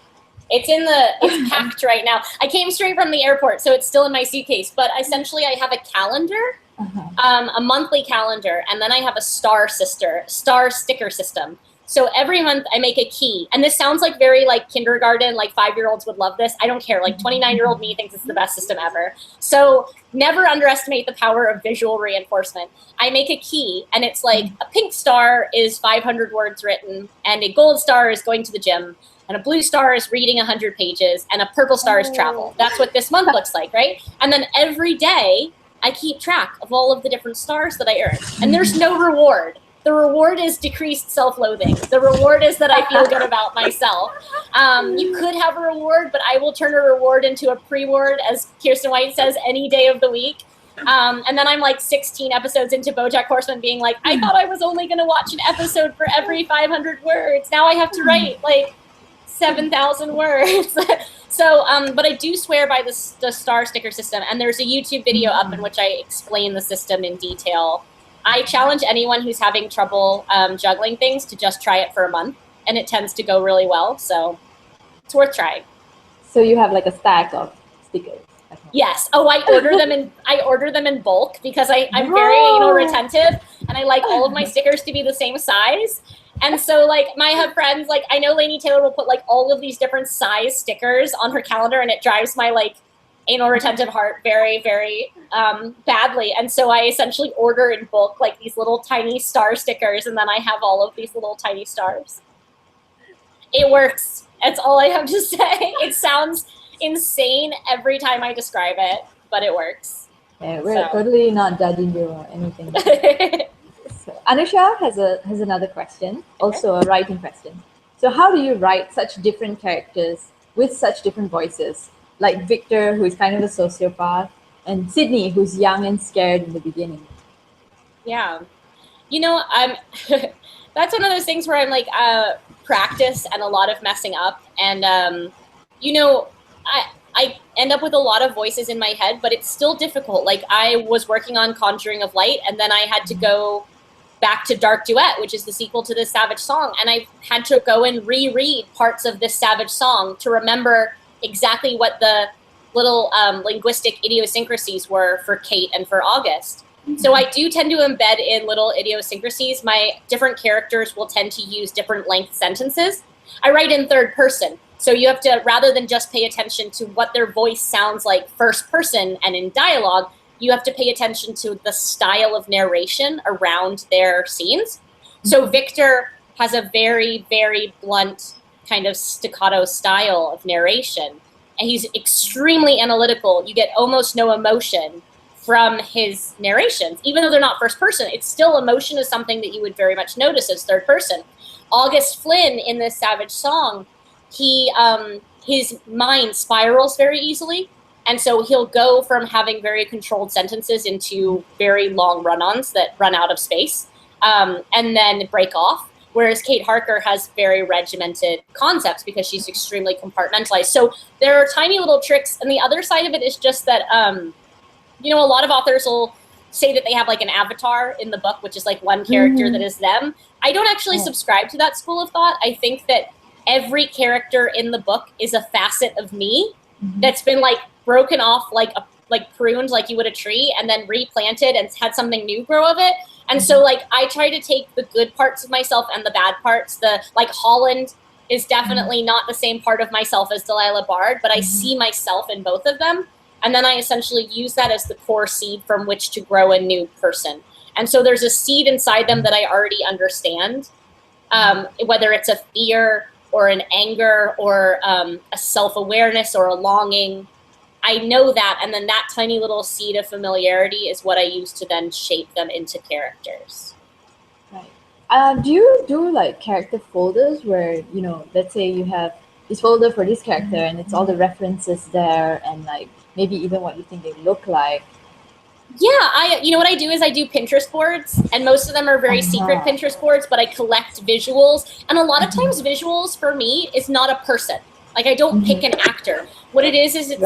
S2: It's packed right now. I came straight from the airport, so it's still in my suitcase. But essentially, I have a calendar, a monthly calendar, and then I have a star sticker system. So every month I make a key. And this sounds like very like kindergarten, like 5-year-olds would love this. I don't care. Like 29-year-old me thinks it's the best system ever. So never underestimate the power of visual reinforcement. I make a key, and it's like a pink star is 500 words written, and a gold star is going to the gym, and a blue star is reading 100 pages, and a purple star is travel. That's what this month looks like, right? And then every day I keep track of all of the different stars that I earn. And there's no reward. The reward is decreased self-loathing. The reward is that I feel good about myself. You could have a reward, but I will turn a reward into a pre-word, as Kirsten White says, any day of the week. And then I'm like 16 episodes into BoJack Horseman being like, I thought I was only going to watch an episode for every 500 words. Now I have to write like 7,000 words. So, but I do swear by the star sticker system. And there's a YouTube video up in which I explain the system in detail. I challenge anyone who's having trouble juggling things to just try it for a month, and it tends to go really well. So it's worth trying.
S1: So you have like a stack of stickers.
S2: Yes. Oh, I order them in bulk because I'm very anal retentive, and I like all of my stickers to be the same size. And so like I have friends, like I know Lainey Taylor will put like all of these different size stickers on her calendar, and it drives my like anal retentive heart very, very badly. And so I essentially order in bulk like these little tiny star stickers, and then I have all of these little tiny stars. It works. That's all I have to say. It sounds insane every time I describe it, but it works.
S1: Yeah, we're totally not judging you or anything. So Anusha has another question, also a writing question. So how do you write such different characters with such different voices? Like Victor, who is kind of a sociopath, and Sydney, who's young and scared in the beginning.
S2: Yeah. You know, that's one of those things where I'm like, practice and a lot of messing up. And, you know, I end up with a lot of voices in my head, but it's still difficult. Like I was working on Conjuring of Light, and then I had to go back to Dark Duet, which is the sequel to this Savage song. And I had to go and reread parts of this Savage song to remember exactly what the little linguistic idiosyncrasies were for Kate and for August. So I do tend to embed in little idiosyncrasies. My different characters will tend to use different length sentences. I write in third person. So you have to, rather than just pay attention to what their voice sounds like first person and in dialogue, you have to pay attention to the style of narration around their scenes. So Victor has a very, very blunt kind of staccato style of narration, and he's extremely analytical. You get almost no emotion from his narrations. Even though they're not first person, it's still, emotion is something that you would very much notice as third person. August Flynn in this Savage song, he his mind spirals very easily. And so he'll go from having very controlled sentences into very long run-ons that run out of space, and then break off. Whereas Kate Harker has very regimented concepts because she's extremely compartmentalized. So there are tiny little tricks. And the other side of it is just that, you know, a lot of authors will say that they have like an avatar in the book, which is like one character that is them. I don't actually subscribe to that school of thought. I think that every character in the book is a facet of me that's been like broken off, like pruned, like you would a tree, and then replanted and had something new grow of it. And so like I try to take the good parts of myself and the bad parts. The like Holland is definitely not the same part of myself as Delilah Bard, but I see myself in both of them. And then I essentially use that as the core seed from which to grow a new person. And so there's a seed inside them that I already understand, whether it's a fear or an anger or a self-awareness or a longing. I know that, and then that tiny little seed of familiarity is what I use to then shape them into characters.
S1: Right. Do you do like character folders where, you know, let's say you have this folder for this character and it's all the references there and like maybe even what you think they look like?
S2: Yeah, you know what I do is I do Pinterest boards, and most of them are very secret Pinterest boards, but I collect visuals. And a lot of times visuals for me is not a person. Like I don't pick an actor. What it is it's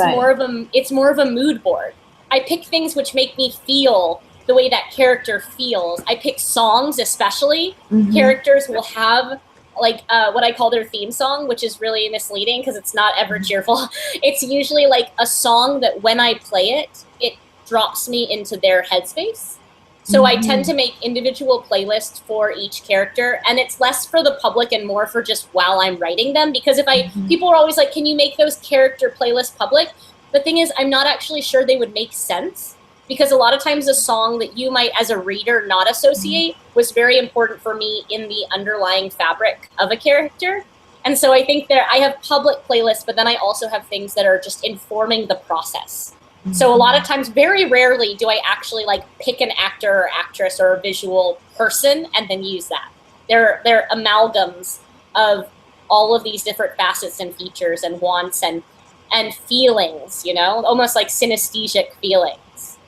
S2: more of a mood board. I pick things which make me feel the way that character feels. I pick songs, especially. Characters will have like what I call their theme song, which is really misleading because it's not ever cheerful. It's usually like a song that when I play it, it drops me into their headspace. So I tend to make individual playlists for each character, and it's less for the public and more for just while I'm writing them. Because if people are always like, can you make those character playlists public? The thing is, I'm not actually sure they would make sense, because a lot of times a song that you might as a reader not associate was very important for me in the underlying fabric of a character. And so I think I have public playlists, but then I also have things that are just informing the process. So a lot of times, very rarely do I actually like pick an actor or actress or a visual person and then use that. They're amalgams of all of these different facets and features and wants and feelings, you know, almost like synesthesic feelings.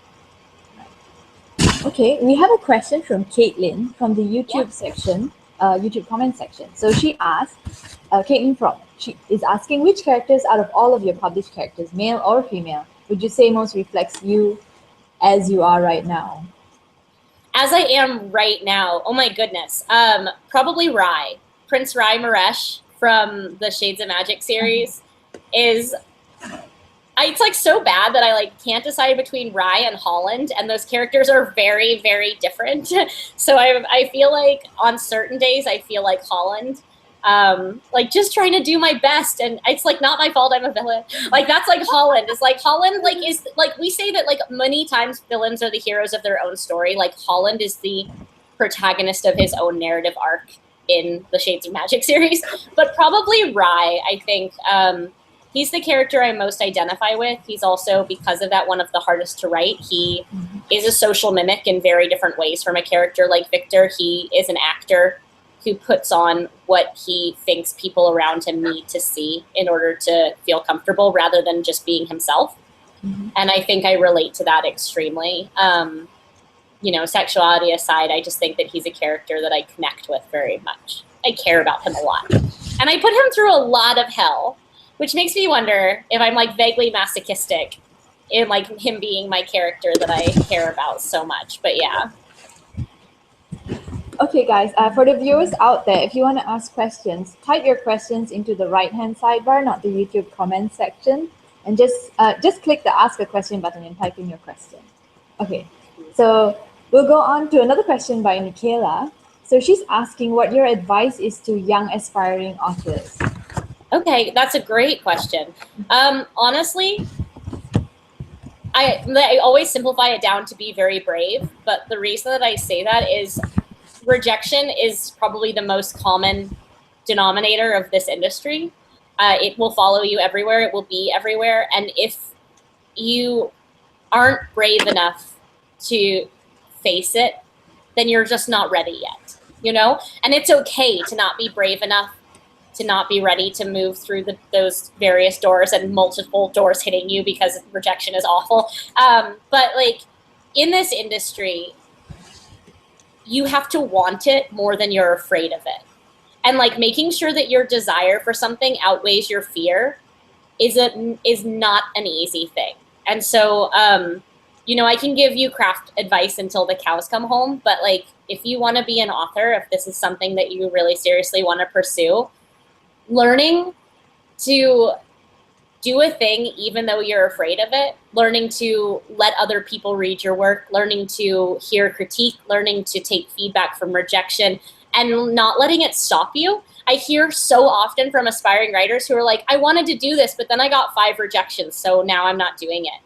S1: Okay, we have a question from Caitlin from the YouTube section, YouTube comment section. So she asked, she is asking, which characters out of all of your published characters, male or female, would you say most reflects you as you are right now?
S2: As I am right now, oh my goodness, probably Rai. Prince Rai Maresh from the Shades of Magic series is, it's like so bad that I like can't decide between Rai and Holland, and those characters are very, very different. So I feel like on certain days I feel like Holland. Like just trying to do my best, and it's like not my fault I'm a villain. Like that's like Holland. It's like Holland like is like, we say that like many times villains are the heroes of their own story. Like Holland is the protagonist of his own narrative arc in the Shades of Magic series. But probably Rai, I think. He's the character I most identify with. He's also, because of that, one of the hardest to write. He is a social mimic in very different ways from a character like Victor. He is an actor who puts on what he thinks people around him need to see in order to feel comfortable rather than just being himself. And I think I relate to that extremely. You know, sexuality aside, I just think that he's a character that I connect with very much. I care about him a lot. And I put him through a lot of hell, which makes me wonder if I'm like vaguely masochistic in like him being my character that I care about so much. But yeah.
S1: Okay, guys, for the viewers out there, if you want to ask questions, type your questions into the right-hand sidebar, not the YouTube comment section, and just click the Ask a Question button and type in your question. Okay, so we'll go on to another question by Michaela. So she's asking what your advice is to young aspiring authors.
S2: Okay, that's a great question. Honestly, I always simplify it down to be very brave, but the reason that I say that is rejection is probably the most common denominator of this industry. It will follow you everywhere. It will be everywhere. And if you aren't brave enough to face it, then you're just not ready yet, you know? And it's okay to not be brave enough to not be ready to move through those various doors and multiple doors hitting you because rejection is awful. But like in this industry, you have to want it more than you're afraid of it. And like making sure that your desire for something outweighs your fear is not an easy thing. And so, you know, I can give you craft advice until the cows come home, but like if you want to be an author, if this is something that you really seriously want to pursue, learning to do a thing even though you're afraid of it, learning to let other people read your work, learning to hear critique, learning to take feedback from rejection, and not letting it stop you. I hear so often from aspiring writers who are like, I wanted to do this, but then I got 5 rejections, so now I'm not doing it.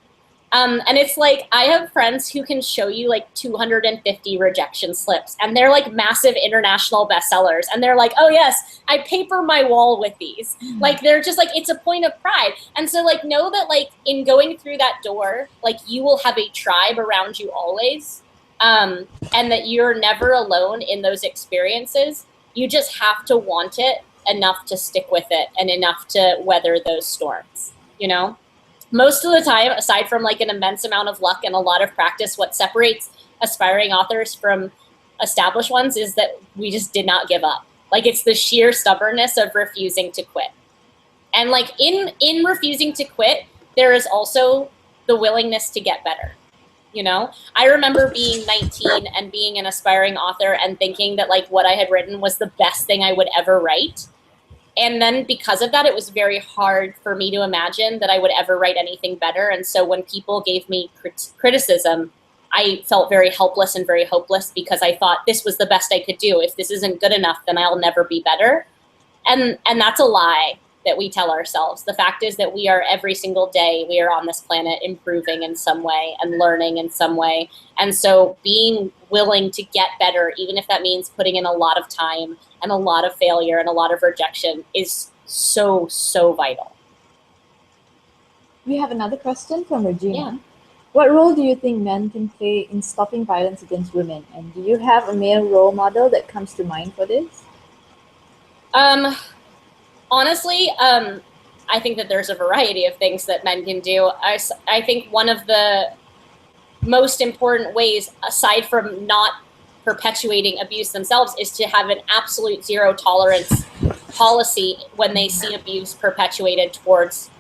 S2: And it's like, I have friends who can show you like 250 rejection slips, and they're like massive international bestsellers. And they're like, oh yes, I paper my wall with these. Like, they're just like, it's a point of pride. And so like, know that like in going through that door, like you will have a tribe around you always. And that you're never alone in those experiences. You just have to want it enough to stick with it and enough to weather those storms, you know? Most of the time, aside from like an immense amount of luck and a lot of practice, what separates aspiring authors from established ones is that we just did not give up. Like, it's the sheer stubbornness of refusing to quit. And like in refusing to quit, there is also the willingness to get better. You know, I remember being 19 and being an aspiring author and thinking that like what I had written was the best thing I would ever write. And then because of that, it was very hard for me to imagine that I would ever write anything better. And so when people gave me criticism, I felt very helpless and very hopeless because I thought this was the best I could do. If this isn't good enough, then I'll never be better. And that's a lie that we tell ourselves. The fact is that we are every single day, we are on this planet improving in some way and learning in some way. And so being willing to get better, even if that means putting in a lot of time and a lot of failure and a lot of rejection, is so, so vital.
S1: We have another question from Regina.
S2: Yeah.
S1: What role do you think men can play in stopping violence against women? And do you have a male role model that comes to mind for this?
S2: Honestly, I think that there's a variety of things that men can do. I think one of the most important ways, aside from not perpetuating abuse themselves, is to have an absolute zero tolerance policy when they see abuse perpetuated towards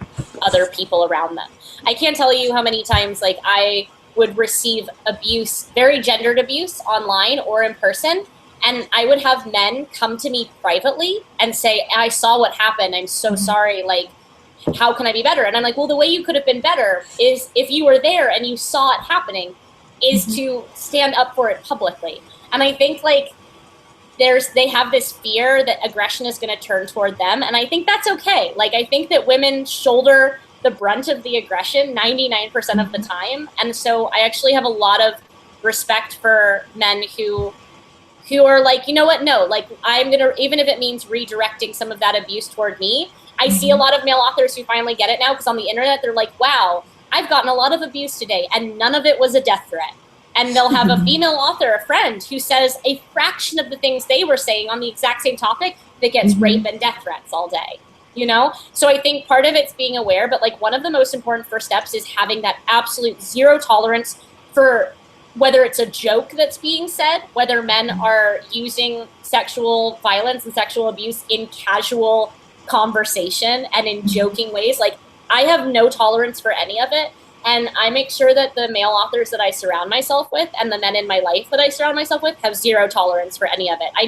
S2: other people around them. I can't tell you how many times like I would receive abuse, very gendered abuse online or in person. And I would have men come to me privately and say, I saw what happened. I'm so sorry. Like, how can I be better? And I'm like, well, the way you could have been better is if you were there and you saw it happening, is to stand up for it publicly. And I think like they have this fear that aggression is going to turn toward them. And I think that's okay. Like, I think that women shoulder the brunt of the aggression 99% of the time. And so I actually have a lot of respect for men who are like, you know what, no, like I'm going to, even if it means redirecting some of that abuse toward me. I see a lot of male authors who finally get it now because on the internet, they're like, wow, I've gotten a lot of abuse today and none of it was a death threat. And they'll have a female author, a friend, who says a fraction of the things they were saying on the exact same topic that gets rape and death threats all day, you know? So I think part of it's being aware, but like one of the most important first steps is having that absolute zero tolerance for whether it's a joke that's being said, whether men are using sexual violence and sexual abuse in casual conversation and in joking ways. Like, I have no tolerance for any of it. And I make sure that the male authors that I surround myself with and the men in my life that I surround myself with have zero tolerance for any of it. I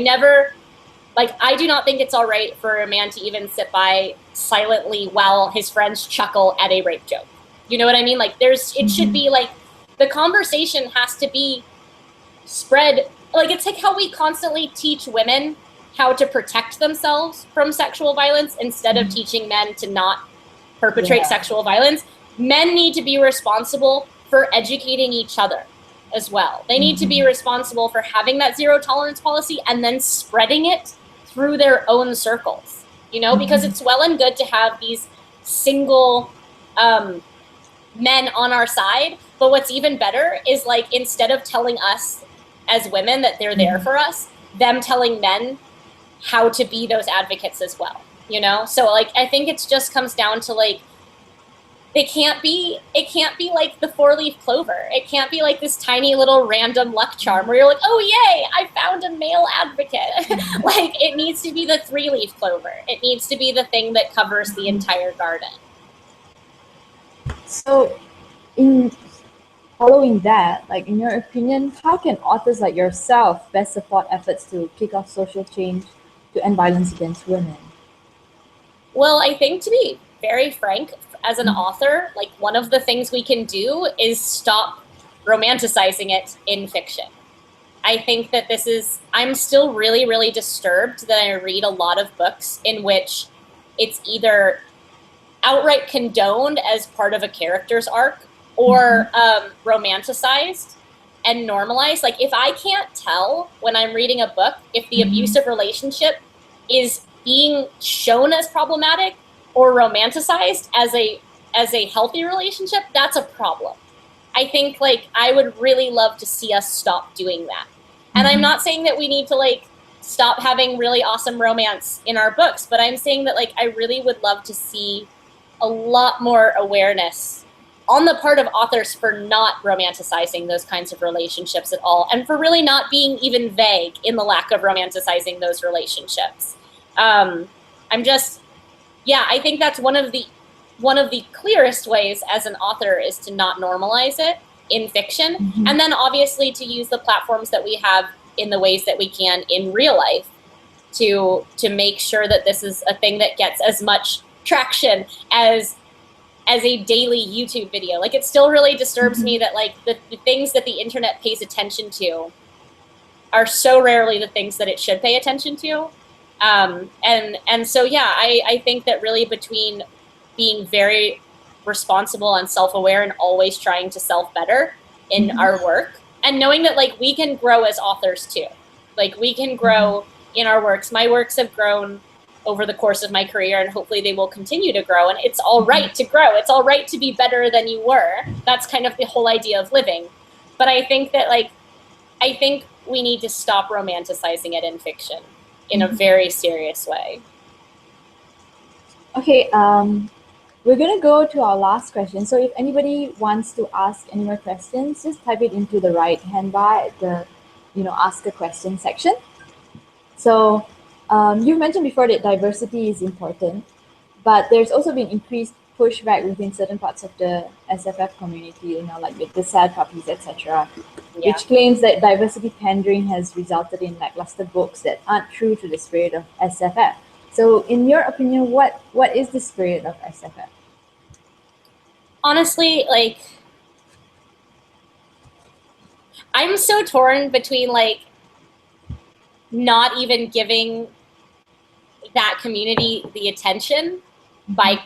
S2: do not think it's all right for a man to even sit by silently while his friends chuckle at a rape joke. You know what I mean? Like, it should be like, the conversation has to be spread. Like, it's like how we constantly teach women how to protect themselves from sexual violence instead of teaching men to not perpetrate sexual violence. Men need to be responsible for educating each other as well. They need to be responsible for having that zero tolerance policy and then spreading it through their own circles, you know, because it's well and good to have these single men on our side. But what's even better is, like, instead of telling us as women that they're there for us, them telling men how to be those advocates as well. you know? So like, I think it just comes down to like, it can't be like the 4-leaf clover. It can't be like this tiny little random luck charm where you're like, oh yay, I found a male advocate. Like, it needs to be the 3-leaf clover. It needs to be the thing that covers the entire garden.
S1: So in following that, like in your opinion, how can authors like yourself best support efforts to kick off social change to end violence against women?
S2: Well, I think, to be very frank, as an author, like, one of the things we can do is stop romanticizing it in fiction. I think that I'm still really, really disturbed that I read a lot of books in which it's either outright condoned as part of a character's arc or romanticized and normalized. Like, if I can't tell when I'm reading a book if the abusive relationship is being shown as problematic or romanticized as a healthy relationship, that's a problem. I think, like, I would really love to see us stop doing that. And I'm not saying that we need to, like, stop having really awesome romance in our books, but I'm saying that, like, I really would love to see a lot more awareness on the part of authors for not romanticizing those kinds of relationships at all, and for really not being even vague in the lack of romanticizing those relationships. I think that's one of the clearest ways as an author is to not normalize it in fiction, and then obviously to use the platforms that we have in the ways that we can in real life to make sure that this is a thing that gets as much traction as a daily YouTube video. Like, it still really disturbs me that, like, the things that the internet pays attention to are so rarely the things that it should pay attention to. So yeah, I think that really between being very responsible and self-aware and always trying to self-better in our work, and knowing that, like, we can grow as authors too. Like, we can grow in our works. My works have grown over the course of my career, and hopefully they will continue to grow, and it's all right to grow. It's all right to be better than you were. That's kind of the whole idea of living. But I think that, like, I think we need to stop romanticizing it in fiction in a very serious way.
S1: Okay, we're gonna go to our last question. So if anybody wants to ask any more questions, just type it into the right hand bar at the, ask a question section. So you mentioned before that diversity is important, but there's also been increased pushback within certain parts of the SFF community, like with the sad puppies, etc., which claims that diversity pandering has resulted in lackluster books that aren't true to the spirit of SFF. So in your opinion, what is the spirit of SFF?
S2: Honestly, like, I'm so torn between, like, not even giving that community the attention by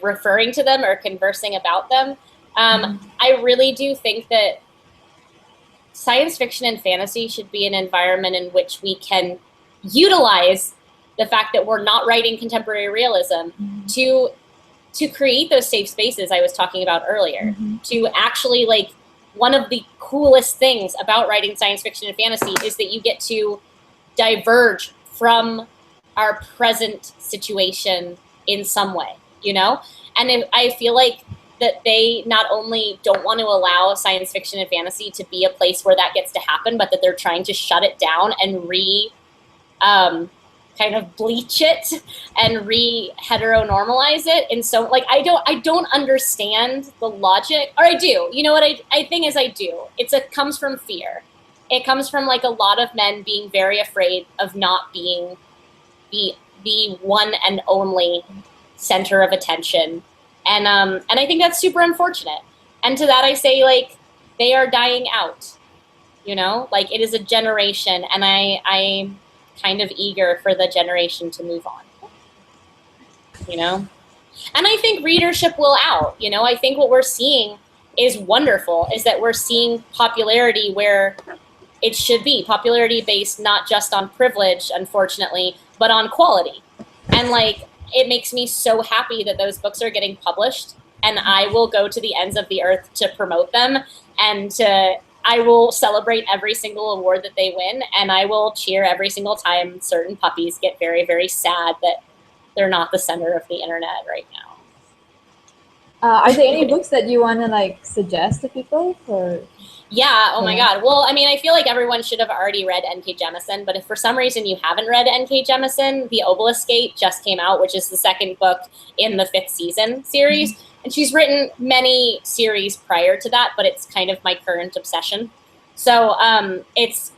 S2: referring to them or conversing about them. I really do think that science fiction and fantasy should be an environment in which we can utilize the fact that we're not writing contemporary realism to create those safe spaces I was talking about earlier, to actually, like, one of the coolest things about writing science fiction and fantasy is that you get to diverge from our present situation in some way, And I feel like that they not only don't want to allow science fiction and fantasy to be a place where that gets to happen, but that they're trying to shut it down and kind of bleach it and heteronormalize it. And so, like, I don't understand the logic, or I do. You know what I think is I do. It comes from fear. It comes from, like, a lot of men being very afraid of not being the one and only center of attention. And I think that's super unfortunate. And to that I say, like, they are dying out, like, it is a generation, and I'm kind of eager for the generation to move on, And I think readership will out, I think what we're seeing is wonderful, is that we're seeing popularity where it should be, popularity based not just on privilege, unfortunately, but on quality. And, like, it makes me so happy that those books are getting published, and I will go to the ends of the earth to promote them, and I will celebrate every single award that they win, and I will cheer every single time certain puppies get very, very sad that they're not the center of the internet right now.
S1: Are there any books that you want to like suggest to people for?
S2: Yeah, oh my God. Well, I mean, I feel like everyone should have already read N.K. Jemisin, but if for some reason you haven't read N.K. Jemisin, The Obelisk Gate just came out, which is the second book in the 5th season series. And she's written many series prior to that, but it's kind of my current obsession. So it's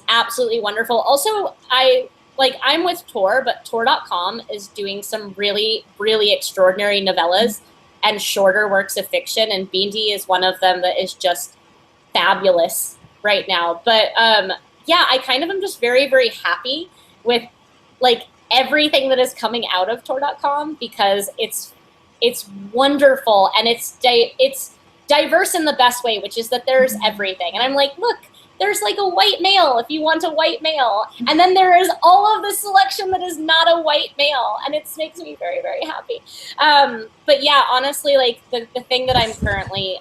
S2: absolutely wonderful. Also, I'm with Tor, but Tor.com is doing some really, really extraordinary novellas and shorter works of fiction, and Bindi is one of them that is just fabulous right now. But yeah, I kind of am just very, very happy with like everything that is coming out of Tor.com, because it's wonderful, and it's diverse in the best way, which is that there's everything. And I'm like, look, there's like a white male if you want a white male. And then there is all of the selection that is not a white male. And it makes me very, very happy. But yeah, honestly, like the thing that I'm currently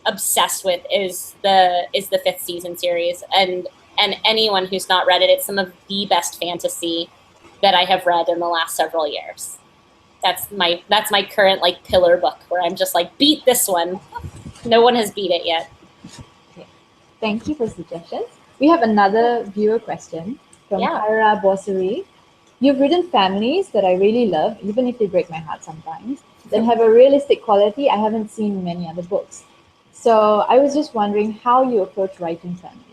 S2: obsessed with is the 5th season series. And anyone who's not read it, it's some of the best fantasy that I have read in the last several years. That's my current like pillar book, where I'm just like, beat this one. No one has beat it yet.
S1: Thank you for suggestions. We have another viewer question from Kara Bosseri. You've written families that I really love, even if they break my heart sometimes, that have a realistic quality I haven't seen in many other books. So I was just wondering how you approach writing families.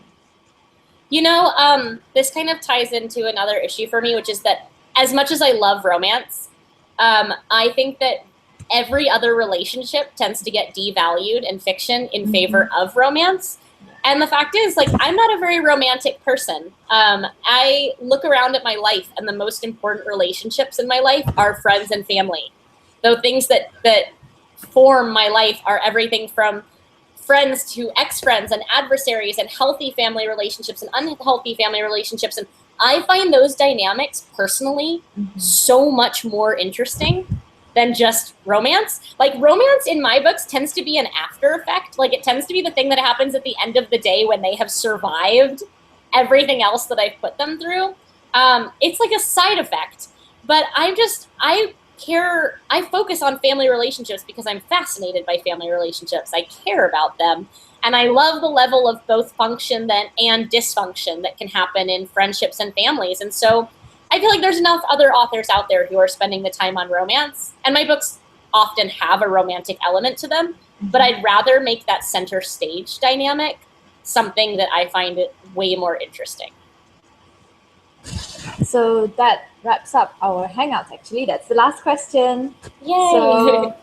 S2: You know, this kind of ties into another issue for me, which is that as much as I love romance, I think that every other relationship tends to get devalued in fiction in favor of romance. And the fact is, like, I'm not a very romantic person. I look around at my life, and the most important relationships in my life are friends and family. The things that form my life are everything from friends to ex-friends and adversaries and healthy family relationships and unhealthy family relationships. And I find those dynamics personally so much more interesting than just romance. Like, romance in my books tends to be an after effect. Like, it tends to be the thing that happens at the end of the day when they have survived everything else that I've put them through. It's like a side effect. But I focus on family relationships because I'm fascinated by family relationships. I care about them. And I love the level of both function and dysfunction that can happen in friendships and families. And so I feel like there's enough other authors out there who are spending the time on romance, and my books often have a romantic element to them, but I'd rather make that center stage dynamic something that I find it way more interesting.
S1: So that wraps up our Hangouts, actually. That's the last question.
S2: Yay!
S1: So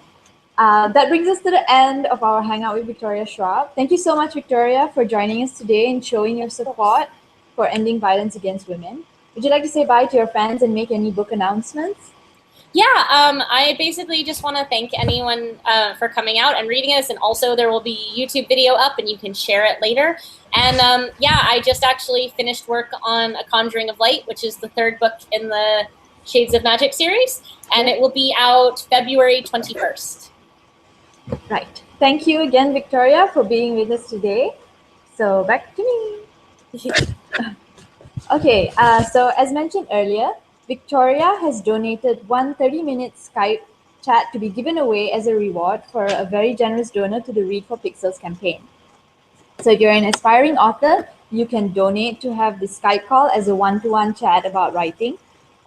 S1: that brings us to the end of our Hangout with Victoria Schwab. Thank you so much, Victoria, for joining us today and showing your support for ending violence against women. Would you like to say bye to your fans and make any book announcements?
S2: Yeah, I basically just want to thank anyone for coming out and reading us. And also there will be a YouTube video up and you can share it later. And yeah, I just actually finished work on A Conjuring of Light, which is the 3rd book in the Shades of Magic series. And it will be out February 21st.
S1: Right. Thank you again, Victoria, for being with us today. So back to me. Okay, so as mentioned earlier, Victoria has donated one 30-minute Skype chat to be given away as a reward for a very generous donor to the Read for Pixels campaign. So if you're an aspiring author, you can donate to have the Skype call as a one-to-one chat about writing.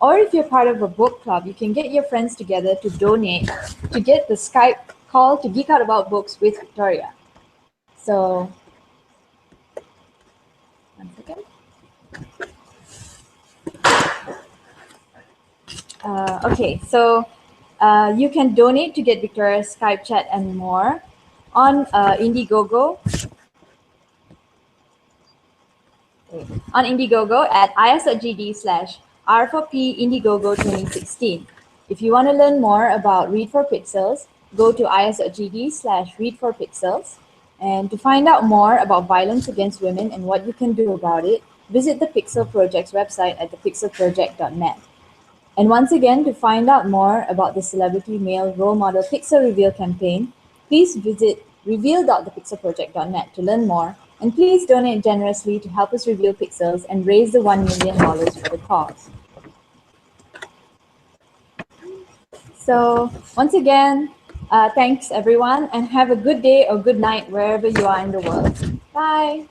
S1: Or if you're part of a book club, you can get your friends together to donate to get the Skype call to geek out about books with Victoria. So, one second. Okay, so you can donate to get Victoria's Skype chat and more on Indiegogo. On Indiegogo at is.gd/r4p Indiegogo 2016. If you want to learn more about Read for Pixels, go to is.gd/read4pixels. And to find out more about violence against women and what you can do about it, visit the Pixel Project's website at thepixelproject.net. And once again, to find out more about the Celebrity Male Role Model Pixel Reveal campaign, please visit reveal.thepixelproject.net to learn more. And please donate generously to help us reveal pixels and raise the $1 million for the cause. So once again, thanks everyone, and have a good day or good night wherever you are in the world. Bye.